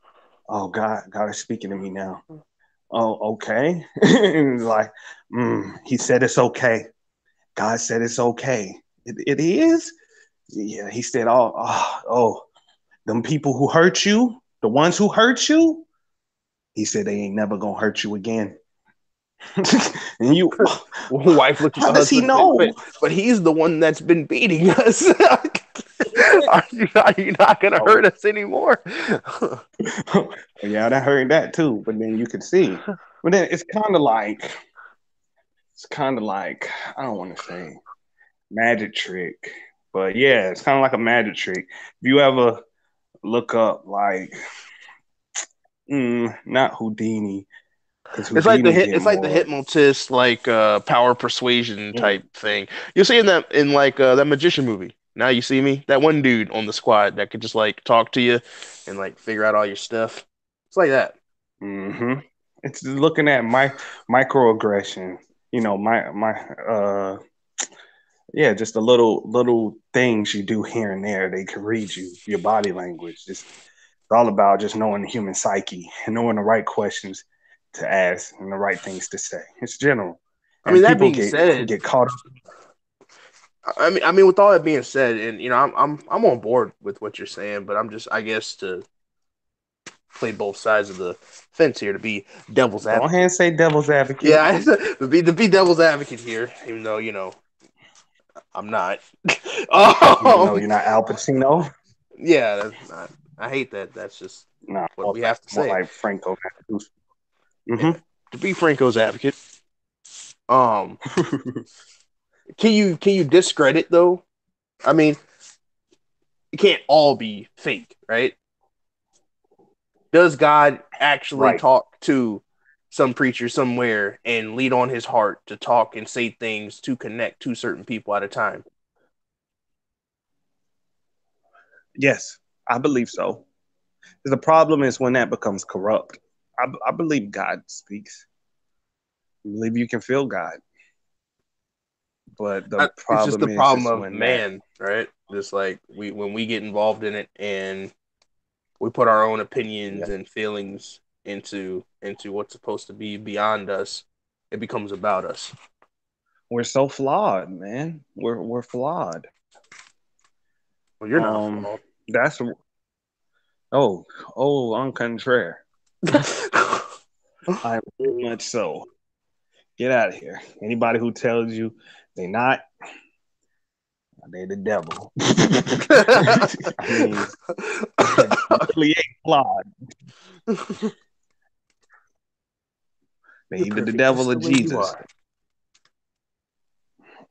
Oh God is speaking to me now. Oh, okay. And like, he said it's okay. God said it's okay. It is. Yeah, he said, them people who hurt you, the ones who hurt you, he said they ain't never gonna hurt you again. And you,
Wife looks at
how
the
does he
husband, but
know?
but he's the one that's been beating us. Are you not gonna
Oh,
hurt us anymore?
yeah, I heard that too. But then you can see, but then it's kind of like I don't want to say magic trick, but yeah, it's kind of like a magic trick. If you ever look up like, not Houdini, because Houdini get
It's like the
more.
hypnotist, like power persuasion
Mm,
type thing. You'll see in like that magician movie. Now you see me, that one dude on the squad that could just like talk to you and like figure out all your stuff. It's like that.
hmm It's looking at my microaggression. Yeah, just the little things you do here and there. They can read your body language. It's all about just knowing the human psyche and knowing the right questions to ask and the right things to say. It's general,
I
and
mean, that
people
being
get
said,
get caught up.
with all that being said, and I'm on board with what you're saying, but I'm just, I guess, to play both sides of the fence here to be devil's
Go ahead
advocate.
and say devil's advocate,
Yeah, to be devil's advocate here, even though I'm not.
even though
um,
you're not Al Pacino.
yeah, that's not, I hate that. That's just
Nah,
what we have to
more
say.
like Franco.
Yeah,
Mm-hmm.
to be Franco's advocate. Um, can you discredit though? I mean, it can't all be fake, right? Does God actually
Right.
talk to some preacher somewhere and lead on his heart to talk and say things to connect to certain people at a time?
Yes, I believe so. The problem is when that becomes corrupt. I believe God speaks. I believe you can feel God, but the
It's just the
problem
problem
is
of
when that.
man, right? Just like when we get involved in it and we put our own
Yeah,
opinions and feelings into what's supposed to be beyond us, it becomes about us.
we're so flawed, man. We're flawed.
Well, you're not
Um,
flawed.
that's oh on contraire. I'm very much so. Get out of here. Anybody who tells you they not, they the devil. I mean, they really ain't flawed. They
You're
either the
perfect
devil
just
or
the way you
Jesus.
are.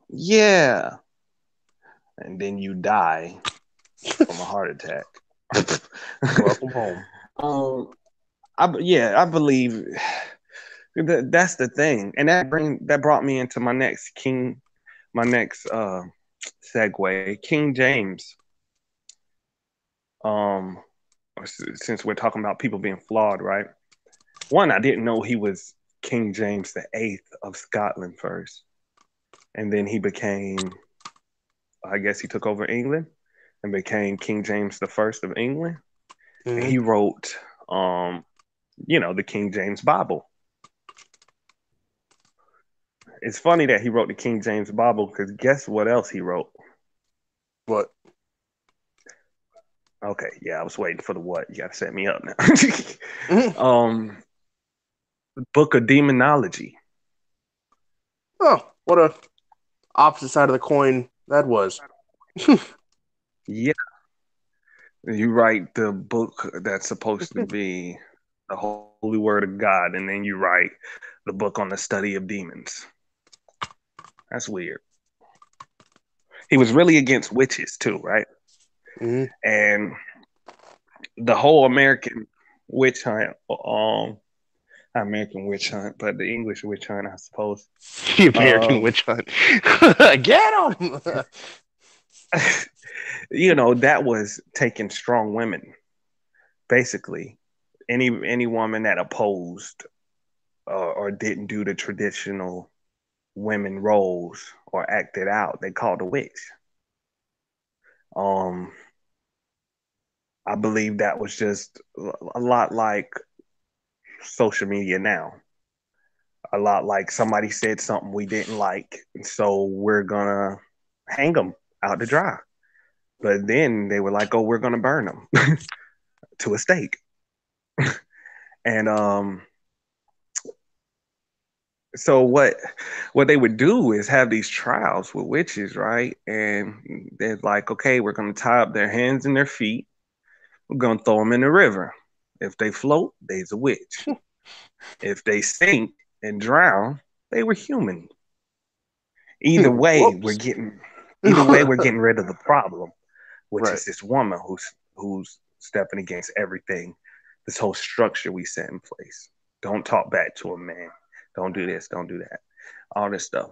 Yeah, and then you die from a heart attack.
Welcome home.
um, I believe that's the thing, and that brought me into my next segue, King James. Um, since we're talking about people being flawed, right? One, I didn't know he was King James the Eighth of Scotland first, and then he became, I guess, he took over England and became King James the First of England, and
Hmm.
he wrote, um, the King James Bible. It's funny that he wrote the King James Bible because guess what else he wrote?
But
Okay, yeah, I was waiting for the what. You gotta set me up now.
mhm.
Book of Demonology.
Oh, what a opposite side of the coin that was.
Yeah, you write the book that's supposed to be the holy word of God, and then you write the book on the study of demons. That's weird. He was really against witches too, right?
Hmm.
And the whole American witch hunt, not American witch hunt, but the English witch hunt, I suppose.
The American
Um,
witch hunt. Get him.
that was taking strong women, basically. Any woman that opposed or didn't do the traditional women roles or acted out, they called a witch. Um, I believe that was just a lot like social media now. A lot like somebody said something we didn't like, so we're gonna hang them out to dry. But then they were like, "Oh, we're gonna burn them to a stake." And so what they would do is have these trials with witches, right? And they're like, "Okay, we're gonna tie up their hands and their feet. We're gonna throw them in the river. If they float, they's a witch. If they sink and drown, they were human. Either way, we're
Whoops.
getting either way we're getting rid of the problem, which
Right.
is this woman who's stepping against everything, this whole structure we set in place. Don't talk back to a man. Don't do this. Don't do that. All this stuff.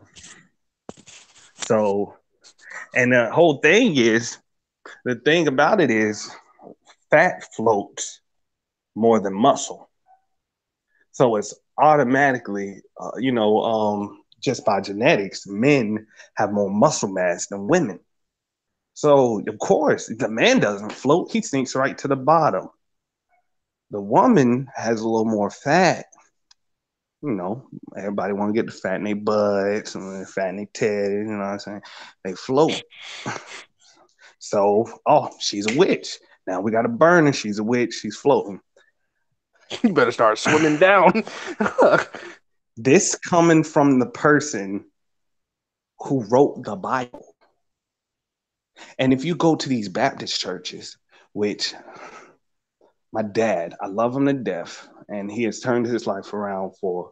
So, and the whole thing is the thing about it is fat floats more than muscle. So it's automatically, just by genetics, men have more muscle mass than women. So of course, the man doesn't float; he sinks right to the bottom. The woman has a little more fat. Everybody want to get the fat in their butts and the fat in their titties. You know what I'm saying? They float. So, she's a witch. Now we got to burn her. She's a witch. She's floating.
You better start swimming down.
This coming from the person who wrote the Bible. And if you go to these Baptist churches, which my dad, I love him to death, and he has turned his life around for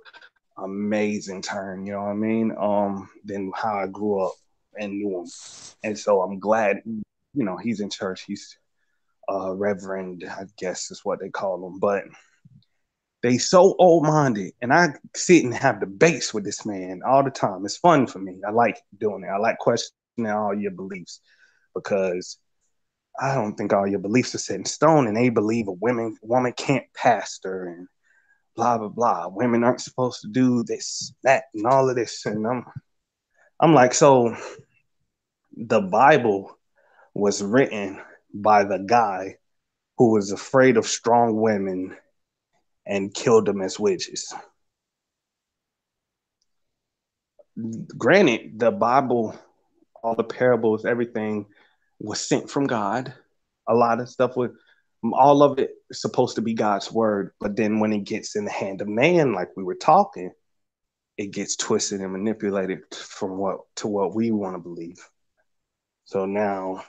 amazing turn, you know what I mean? Than how I grew up and knew him. And so I'm glad, he's in church. He's reverend, I guess is what they call him. But they so old minded, and I sit and have debates with this man all the time. It's fun for me. I like doing it. I like questioning all your beliefs because I don't think all your beliefs are set in stone, and they believe a woman can't pastor and blah blah blah. Women aren't supposed to do this, that, and all of this. And I'm like, so the Bible was written by the guy who was afraid of strong women and killed them as witches. Granted, the Bible, all the parables, everything was sent from God. A lot of stuff was, all of it is supposed to be God's word. But then when it gets in the hand of man, like we were talking, it gets twisted and manipulated from what we want to believe. So now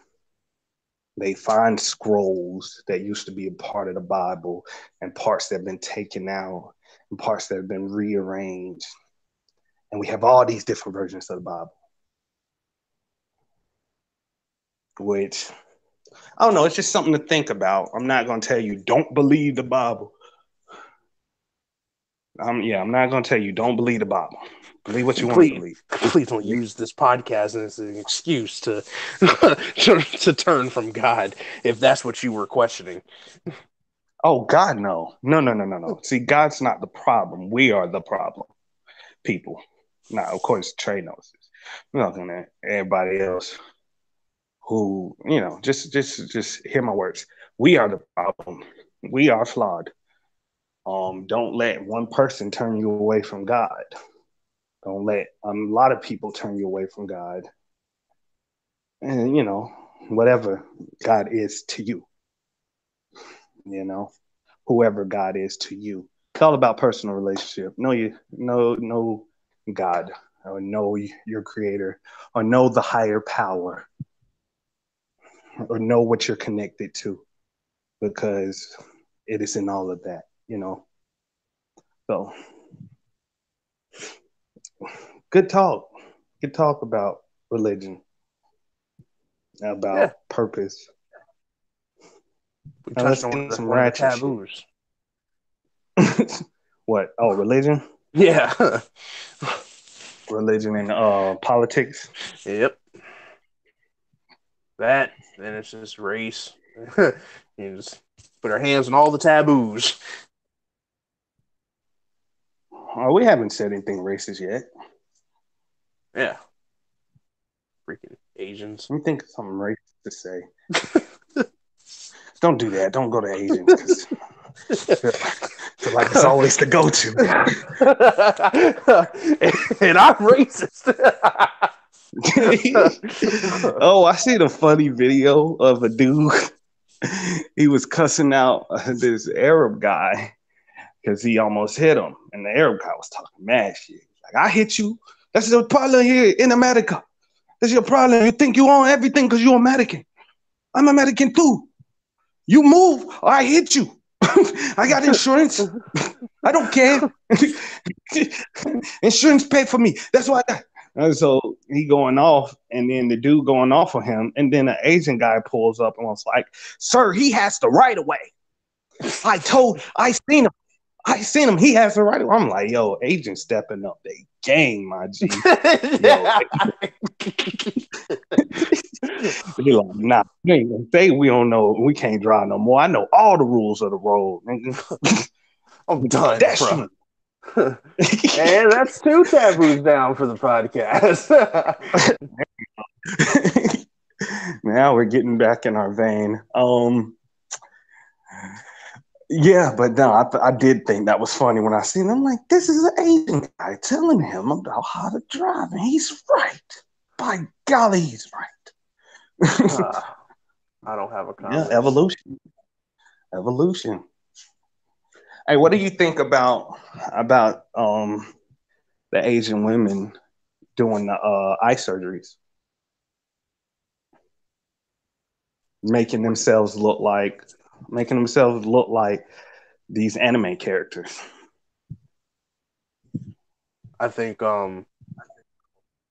they find scrolls that used to be a part of the Bible and parts that have been taken out and parts that have been rearranged. And we have all these different versions of the Bible, which I don't know. It's just something to think about. I'm not going to tell you don't believe the Bible. I'm not going to tell you don't believe the Bible. Believe what you want to
please,
believe.
please don't use this podcast as an excuse to, to turn from God if that's what you were questioning.
Oh God, no, no, no, no, no, no. See, God's not the problem. We are the problem, people. Now, of course, Trey knows this. I'm not gonna everybody else who just hear my words. We are the problem. We are flawed. Don't let one person turn you away from God. Don't let a lot of people turn you away from God. And whatever God is to you, you know, whoever God is to you. It's all about personal relationship. Know God, or know your creator, or know the higher power, or know what you're connected to, because it is in all of that, you know. So good talk. Good talk about religion,
Yeah,
about purpose.
we
Now
touched
let's
on
get into some
one of the
ratchet shit.
taboos.
What? Oh, religion,
Yeah.
religion, and politics.
Yep. That, then it's just race. You just put our hands on all the taboos.
Oh, we haven't said anything racist yet.
Yeah. Freaking Asians.
Let me think of something racist to say. Don't do that. Don't go to Asians because feel like it's always the go-to.
And I'm racist.
Oh, I seen a funny video of a dude. He was cussing out this Arab guy because he almost hit him, and the Arab guy was talking mad shit. Like, I hit you. That's the problem here in America. That's your problem. You think you own everything because you're American. I'm American too. You move or I hit you. I got insurance. I don't care. Insurance paid for me. That's why I got. And so he going off, and then the dude going off on him, and then an Asian guy pulls up and was like, "Sir, he has the right of way. I seen him. I seen him. He has the right of way." I'm like, yo, Asian stepping up their game, my G. Yo, they like, nah, we ain't gonna say we don't know. We can't drive no more. I know all the rules of the road, nigga.
I'm done,
That's
bro.
you.
And that's two taboos down for the podcast.
Now we're getting back in our vein. Yeah, but no, I did think that was funny when I seen him. I'm like, this is an Asian guy telling him about how to drive, and he's right. By golly, he's right.
uh, I don't have a
Yeah,
comment.
evolution. Hey, what do you think about the Asian women doing the eye surgeries, making
What
themselves look like these anime characters?
I think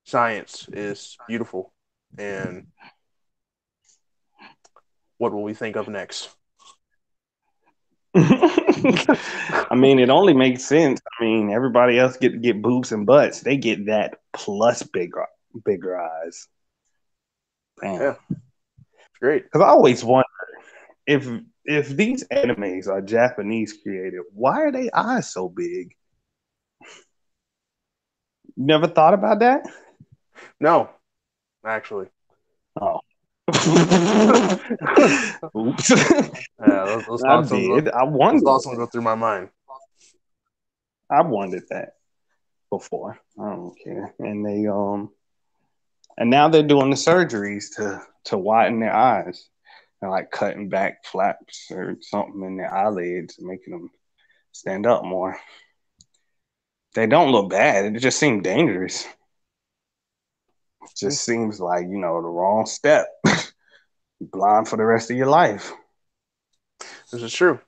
science is beautiful, and what will we think of next?
I mean, it only makes sense. I mean, everybody else get to get boobs and butts. They get that plus bigger eyes. Damn.
Yeah, it's great.
Because I always wonder if if these animes are Japanese created, why are their eyes so big? Never thought about that?
No, actually.
Oh. Oops.
Yeah, those
I
thoughts don't go.
did.
Those thoughts don't go through my mind.
I wondered that before. I don't care. And now they're doing the surgeries to widen their eyes. And like cutting back flaps or something in their eyelids, making them stand up more. They don't look bad. It just seems dangerous. It just seems like, the wrong step. Blind for the rest of your life.
This is true.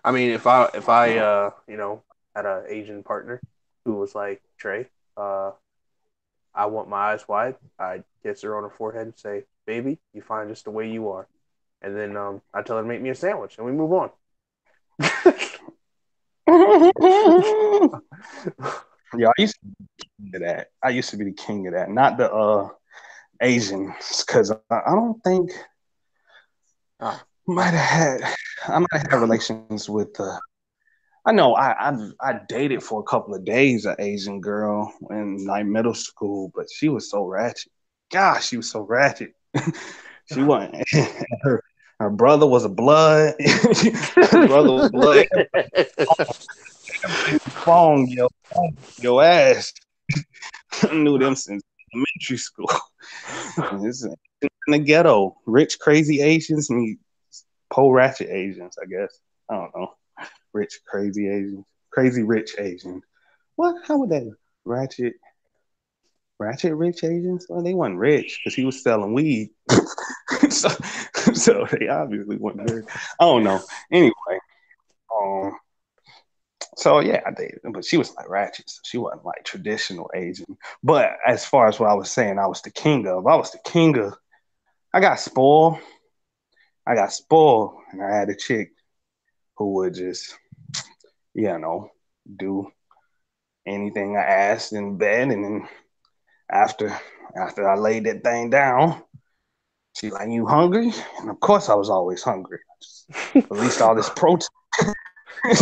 I mean, if I had an Asian partner who was like Trey, I want my eyes wide. I'd kiss her on her forehead and say, "Baby, you fine just the way you are." And then I tell her to make me a sandwich, and we move on.
Yeah, I used to be the king of that. I used to be the king of that. Not the Asians, because I don't think
Ah,
might have had I might have had relations with I know I dated for a couple of days an Asian girl in like middle school, but she was so ratchet. Gosh, she was so ratchet. She wasn't. her her brother was a blood. Her brother was blood. Phone your ass. I knew them since elementary school. in the ghetto. Rich, crazy Asians meet poor, ratchet Asians, I guess. I don't know. Rich, crazy Asians. Crazy, rich Asians. What? How would that? Ratchet, ratchet, rich Asians? Well, they weren't rich because he was selling weed. so, so they obviously weren't rich. I don't know. Anyway, um, so yeah, I dated her, but she was like ratchet, so she wasn't like traditional Asian. But as far as what I was saying, I was the king of. I was the king of. I got spoiled. I got spoiled, and I had a chick who would just, you know, do anything I asked in bed, and then after after I laid that thing down, she like, "You hungry?" And of course, I was always hungry. I just released all this protein.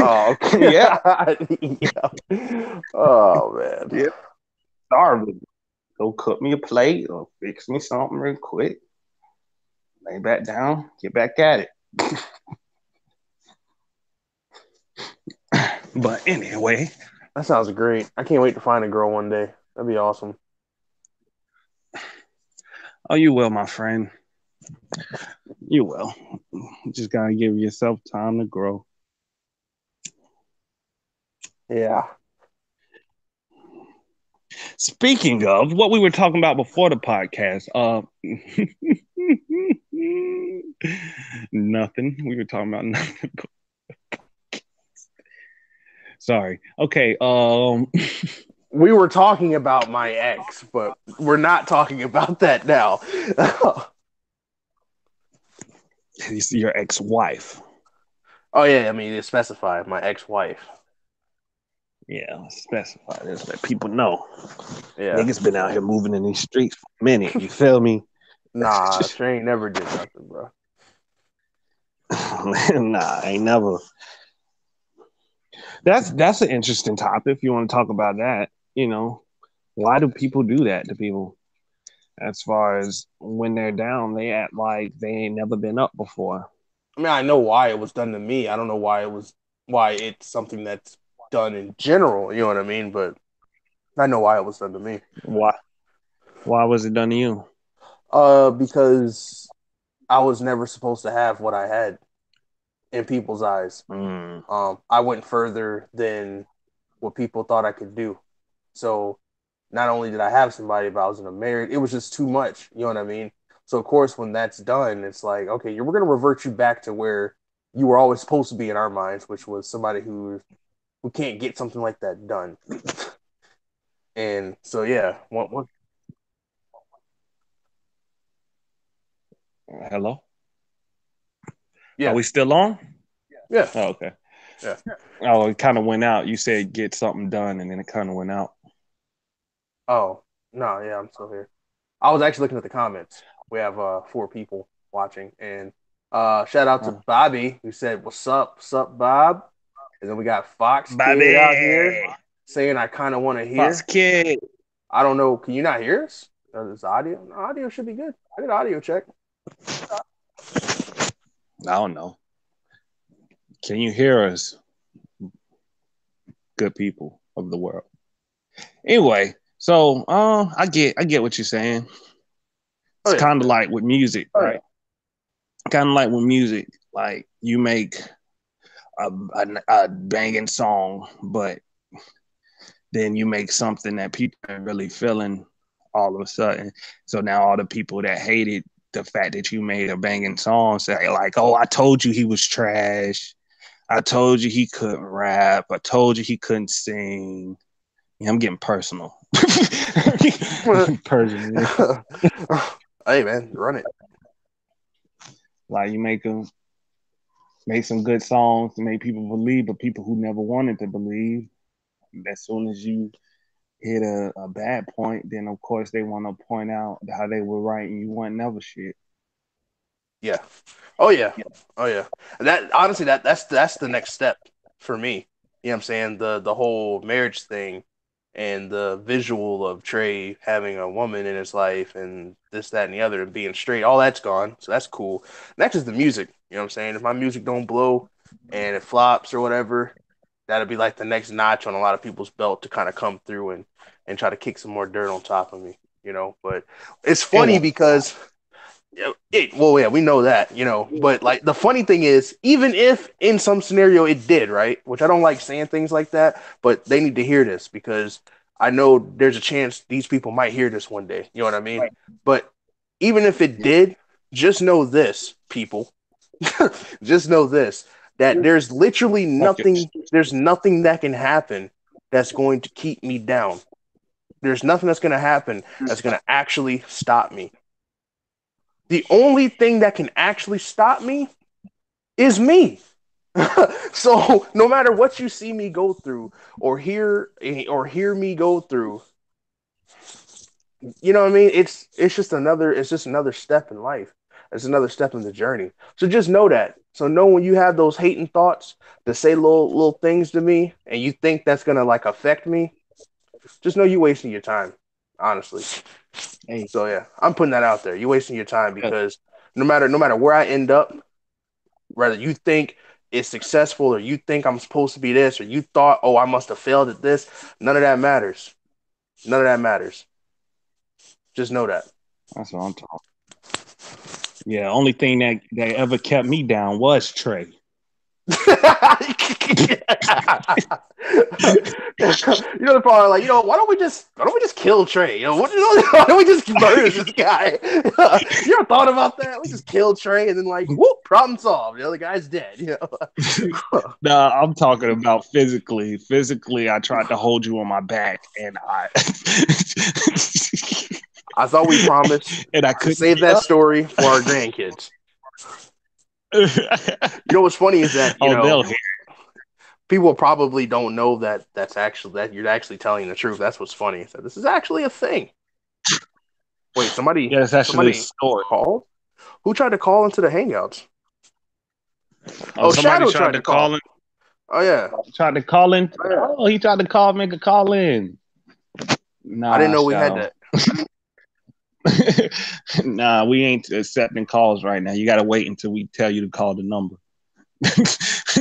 Oh,
Yeah,
God. Yeah. Oh, man.
yeah, starving. Go cook me a plate or fix me something real quick. Lay back down, get back at it. But anyway,
That sounds great. I can't wait to find a girl one day. That'd be awesome.
oh, you will, my friend. You will. You just gotta give yourself time to grow.
Yeah.
Speaking of what we were talking about before the podcast, nothing. We were talking about nothing. Sorry. Okay.
We were talking about my ex, but we're not talking about that now.
Your ex-wife.
Oh, yeah. I mean, it's specified. My ex wife.
Yeah, let's specify this. Let people know.
Yeah.
Niggas been out here moving in these streets for a minute. You feel me?
Nah, she ain't never did nothing, bro.
Nah, ain't never. That's an interesting topic. If you want to talk about that, you know, why do people do that to people? As far as when they're down, they act like they ain't never been up before.
I mean, I know why it was done to me. I don't know why it's something that's done in general. You know what I mean? But I know why it was done to me.
Why? Why was it done to you?
Because I was never supposed to have what I had in people's eyes.
Mm.
I went further than what people thought I could do. So not only did I have somebody, but I was in a marriage. It was just too much. You know what I mean? So of course, when that's done, it's like, okay, we're gonna revert you back to where you were always supposed to be in our minds, which was somebody who can't get something like that done. And so yeah,
Hello? Are
yeah,
we still on?
yeah,
Oh, okay.
yeah.
Oh, it kind of went out. You said get something done, and then it kind of went out.
Oh no, yeah, I'm still here. I was actually looking at the comments. We have four people watching, and shout out to
Oh.
Bobby who said, what's up, Bob?" And then we got Fox Kid out here
Baby,
saying, "I kind of want to
Fox
hear."
Kid.
I don't know. Can you not hear us? This audio? No, audio should be good. I did audio check.
I don't know. Can you hear us, good people of the world? Anyway, so I get what you're saying.
Oh
It's
yeah,
kind of like with music, right? Kind of like with music, like you make a banging song, but then you make something that people are really feeling all of a sudden. So now all the people that hated the fact that you made a banging song say like, "Oh, I told you he was trash. I told you he couldn't rap. I told you he couldn't sing." Yeah, I'm getting personal.
yeah.
Personally,
Hey man, run it.
like you make some good songs to make people believe, but people who never wanted to believe, as soon as you hit a bad point, then of course they want to point out how they were right and you weren't never shit.
Yeah. Oh yeah. Oh yeah. That honestly, that's the next step for me. You know what I'm saying? The whole marriage thing and the visual of Trey having a woman in his life and this, that, and the other and being straight, all that's gone. So that's cool. Next is the music. You know what I'm saying? If my music don't blow and it flops or whatever, that'll be like the next notch on a lot of people's belt to kind of come through and try to kick some more dirt on top of me, you know. But it's
It
funny
won't.
because Well, yeah, we know that, but like the funny thing is, even if in some scenario it did, right? Which I don't like saying things like that, but they need to hear this because I know there's a chance these people might hear this one day. You know what I mean? But even if it did, just know this, people. Just know this, that there's literally nothing, there's nothing that can happen that's going to keep me down. There's nothing that's going to happen that's going to actually stop me. The only thing that can actually stop me is me. So no matter what you see me go through or hear me go through, you know what I mean? It's just another step in life. It's another step in the journey. So just know that. So know when you have those hating thoughts to say little things to me and you think that's gonna like affect me, just know you wasting your time, honestly.
Hey,
So yeah, I'm putting that out there. You're wasting your time because no matter where I end up, whether you think it's successful or you think I'm supposed to be this or you thought, oh, I must have failed at this, none of that matters. None of that matters. Just know that.
that's what I'm talking. Yeah, only thing that ever kept me down was Trey.
You know the problem, like, why don't we just kill Trey? Why don't we just murder this guy? You ever thought about that? We just kill Trey and then like, whoop, problem solved. The guy's dead.
Nah, I'm talking about physically. Physically, I tried to hold you on my back, and I
I thought we promised
and I
to
couldn't
save
get
that
up.
story for our grandkids. You know what's funny is that
Oh, they'll hear.
people probably don't know that you're actually telling the truth. That's what's funny. So this is actually a thing. Wait, somebody
Yeah, it's actually a
somebody
story.
called? Who tried to call into the Hangouts?
Oh,
Oh,
somebody
Shadow
tried
tried
to
to
call
call.
in.
Oh yeah.
Tried to call in. Oh, he tried to call, make a call in.
I didn't
Nah,
know we had
Shadow.
that.
Nah, we ain't accepting calls right now. You got to wait until we tell you to call the number.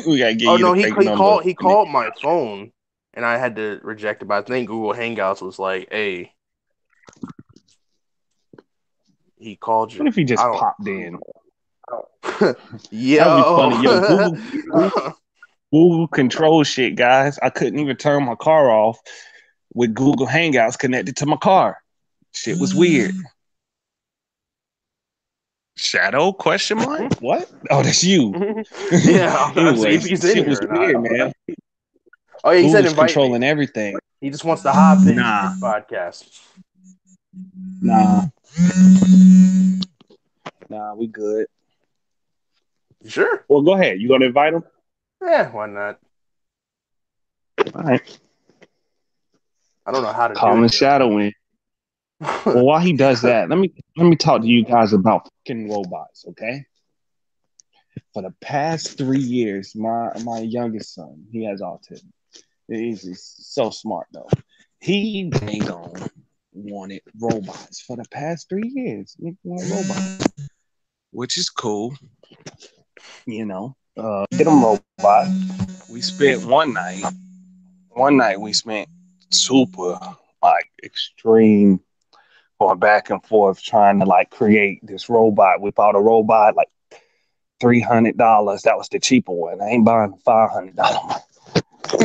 We got to give
Oh
you
no,
the
he
fake
he
number.
called he called my phone and I had to reject it. But I think Google Hangouts was like, "Hey, he called
What
you."
if he
I
just
don't.
popped in? That would be
Yo.
funny. Yo, Google control shit, guys. I couldn't even turn my car off with Google Hangouts connected to my car. Shit was weird. Shadow question mark? What? Oh, that's you.
Yeah, I'm trying to see if
Anyways,
he's in
shit was
here or not.
weird, man.
Oh yeah, he said
Google's
invite me.
controlling everything.
He just wants to hop in
Nah,
this podcast.
nah, nah. We good.
You sure?
Well, go ahead. You gonna invite him?
Yeah, why not?
All right.
I don't know how to do
Calling
it yet.
Shadow in. Well, while he does that, let me talk to you guys about fucking robots, okay? For the past 3 years, my youngest son, he has autism. He's so smart though. He ain't gonna wanted robots for the past 3 years. He want robots, which is cool, you know. Get him robot. We spent one night. One night we spent super like extreme going back and forth trying to like create this robot. We bought a robot like $300. That was the cheaper one. I ain't buying $500.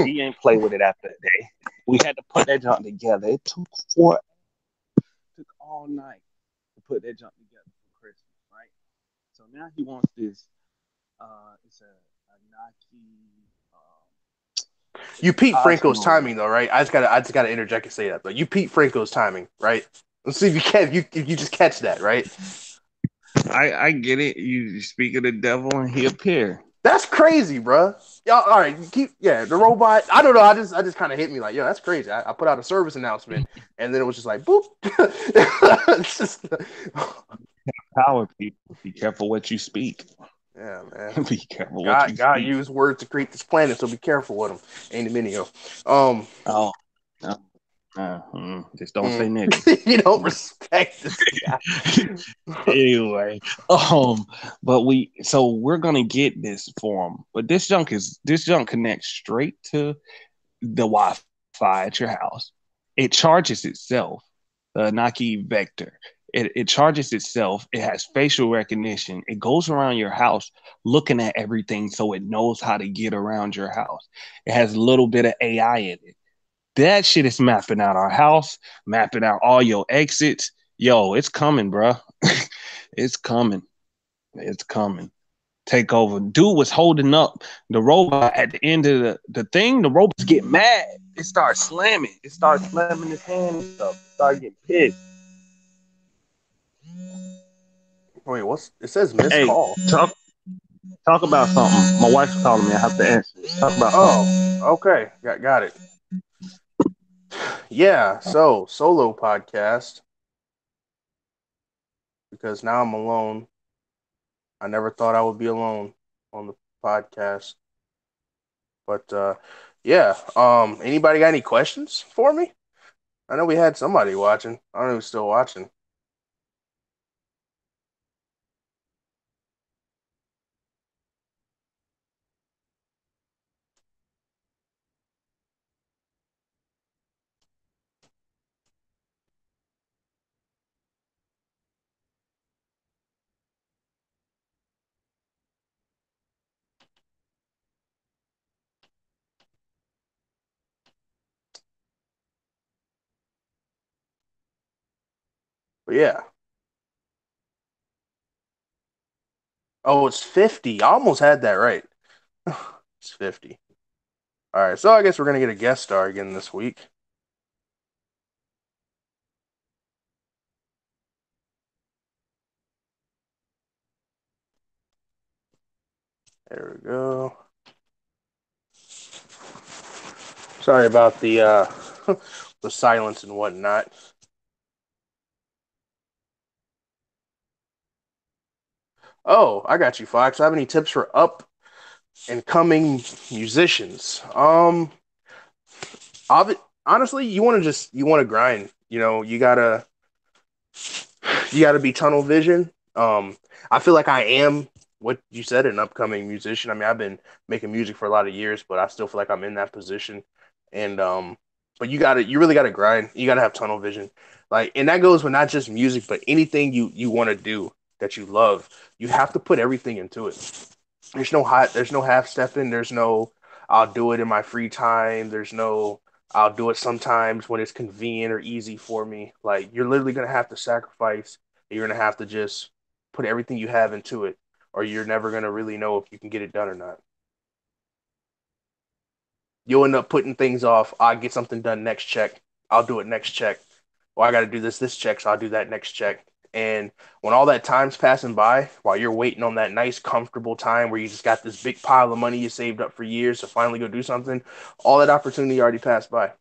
He ain't play with it after a day. We had to put that junk together. It took all night to put that junk together for Christmas, right? So now he wants this. It's a Nike. It's
You
a
Pete Franco's
Cosmo.
timing though, right? I just gotta interject and say that. But you Pete Franco's timing, right? Let's see if you can if you just catch that, right?
I get it. You speak of the devil and he appear.
That's crazy, bro. Y'all, all right, the robot. I don't know. I just kind of hit me like, yo, that's crazy. I put out a service announcement, and then it was just like, boop. It's just,
Power people. Be careful what you speak.
yeah, man.
Be careful what you
God
speak.
used words to create this planet, so be careful with them. Ain't a minio. Um,
Oh, no. Just don't say nigga.
you don't respect this guy.
Anyway, but we're gonna get this for him. But this junk connects straight to the Wi-Fi at your house. It charges itself. The Nike Vector. It charges itself. It has facial recognition. It goes around your house looking at everything so it knows how to get around your house. It has a little bit of AI in it. That shit is mapping out our house, mapping out all your exits. Yo, it's coming, bro. It's coming. It's coming. Take over. Dude was holding up the robot at the end of the thing. The robots get mad. It starts slamming. It starts slamming his hand and stuff. It started getting pissed.
Wait, what's it says missed
Hey,
call?
talk about something. My wife's calling me. I have to answer this. Talk about
Oh,
something.
okay, got it. Yeah, so solo podcast because now I'm alone. I never thought I would be alone on the podcast, but yeah. Anybody got any questions for me? I know we had somebody watching. I don't know who's still watching. But yeah. Oh, it's 50. I almost had that right. It's 50. All right, so I guess we're gonna get a guest star again this week. There we go. Sorry about the the silence and whatnot. Oh, I got you, Fox. Have any tips for up and coming musicians? Honestly, you want to grind. You gotta be tunnel vision. I feel like I am what you said, an upcoming musician. I mean, I've been making music for a lot of years, but I still feel like I'm in that position. And but you really gotta grind. You gotta have tunnel vision. Like, and that goes with not just music, but anything you want to do that you love. You have to put everything into it. There's no half stepping. There's no I'll do it in my free time. There's no I'll do it sometimes when it's convenient or easy for me. Like, you're literally gonna have to sacrifice. You're gonna have to just put everything you have into it, or you're never gonna really know if you can get it done or not. You'll end up putting things off. I'll get something done next check. I'll do it next check. Well, I got to do this check, so I'll do that next check. And when all that time's passing by, while you're waiting on that nice, comfortable time where you just got this big pile of money you saved up for years to finally go do something, all that opportunity already passed by.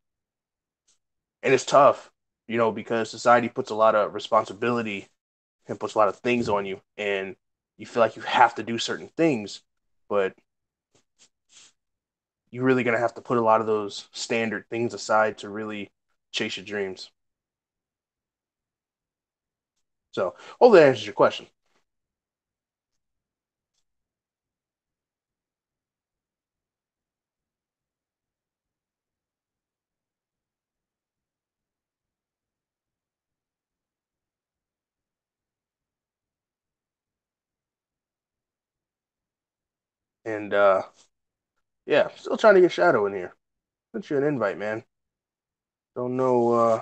And it's tough, because society puts a lot of responsibility and puts a lot of things on you, and you feel like you have to do certain things, but you're really gonna have to put a lot of those standard things aside to really chase your dreams. So hopefully that answers your question. And yeah, still trying to get Shadow in here. Sent you an invite, man. Don't know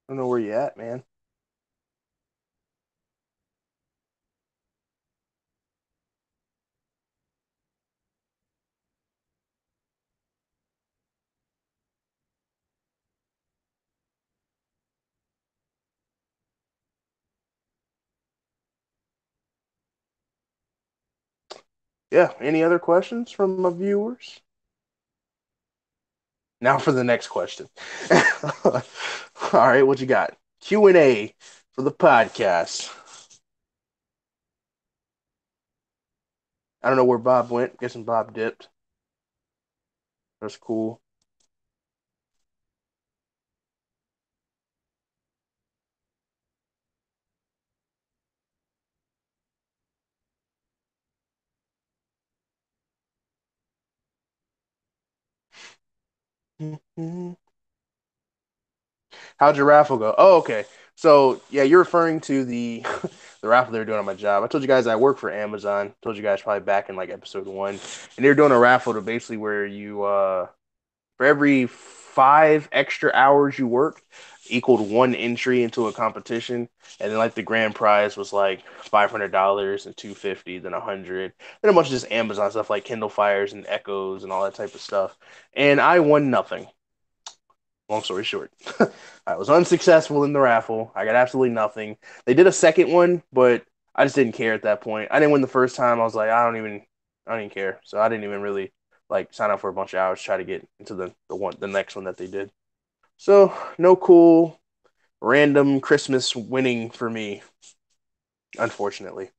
where you at, man. Yeah, any other questions from my viewers? Now for the next question. All right, what you got? Q&A for the podcast. I don't know where Bob went. Guessing Bob dipped. That's cool. How'd your raffle go? Oh, okay. So yeah, you're referring to the the raffle they were doing on my job. I told you guys I work for Amazon. Told you guys probably back in like episode one, and they're doing a raffle to basically where you for every 5 extra hours you worked equaled one entry into a competition, and then like the grand prize was like $500 and 250, then 100, then a bunch of just Amazon stuff like Kindle Fires and Echoes and all that type of stuff. And I won nothing. Long story short, I was unsuccessful in the raffle. I got absolutely nothing. They did a second one, but I just didn't care at that point. I didn't win the first time. I was like, I don't even care. So I didn't even really like sign up for a bunch of hours, try to get into the next one that they did. So no cool random Christmas winning for me, unfortunately.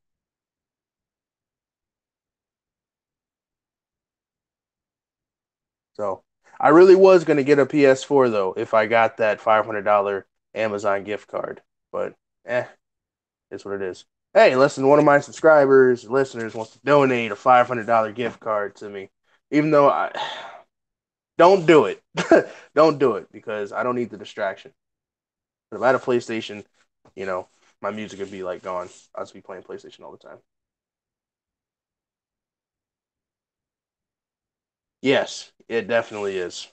So I really was gonna get a PS4 though if I got that $500 Amazon gift card, but it's what it is. Hey, listen, one of my subscribers, listeners, wants to donate a $500 gift card to me, even though I don't do it. Don't do it because I don't need the distraction. But if I had a PlayStation, you know, my music would be like gone. I'd just be playing PlayStation all the time. Yes, it definitely is.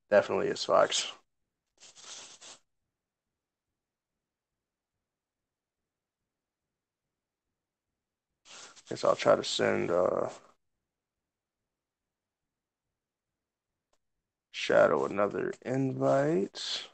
Definitely is, Fox. Guess I'll try to send Shadow another invite.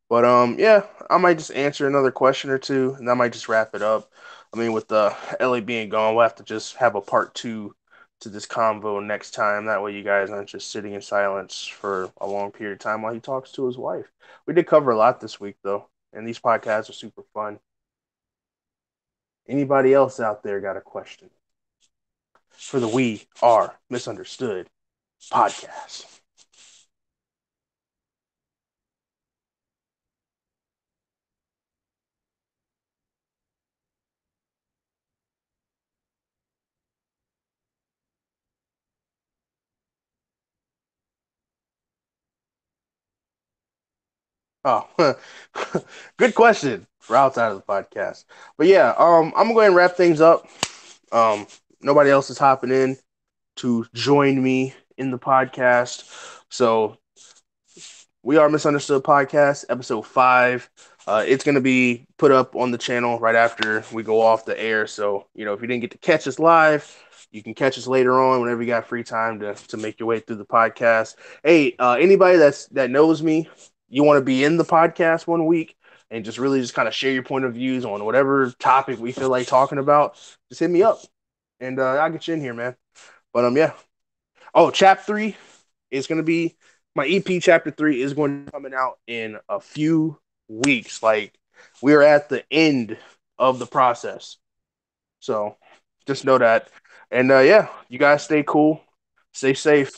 But yeah, I might just answer another question or two, and I might just wrap it up. I mean, with the Ellie being gone, we'll have to just have a part two to this convo next time. That way, you guys aren't just sitting in silence for a long period of time while he talks to his wife. We did cover a lot this week, though, and these podcasts are super fun. Anybody else out there got a question for the We Are Misunderstood podcast? Oh, good question for outside of the podcast. But yeah, I'm gonna go ahead and wrap things up. Um, Nobody else is hopping in to join me in the podcast. So we Are Misunderstood podcast, episode 5. It's going to be put up on the channel right after we go off the air. So, if you didn't get to catch us live, you can catch us later on whenever you got free time to make your way through the podcast. Hey, anybody that knows me, you want to be in the podcast one week and just really just kind of share your point of views on whatever topic we feel like talking about, just hit me up and I'll get you in here, man. But yeah. Oh, chapter 3 is going to be my EP. Chapter 3 is going to be coming out in a few weeks. Like we're at the end of the process, so just know that. And yeah, you guys stay cool, stay safe,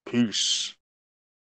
peace.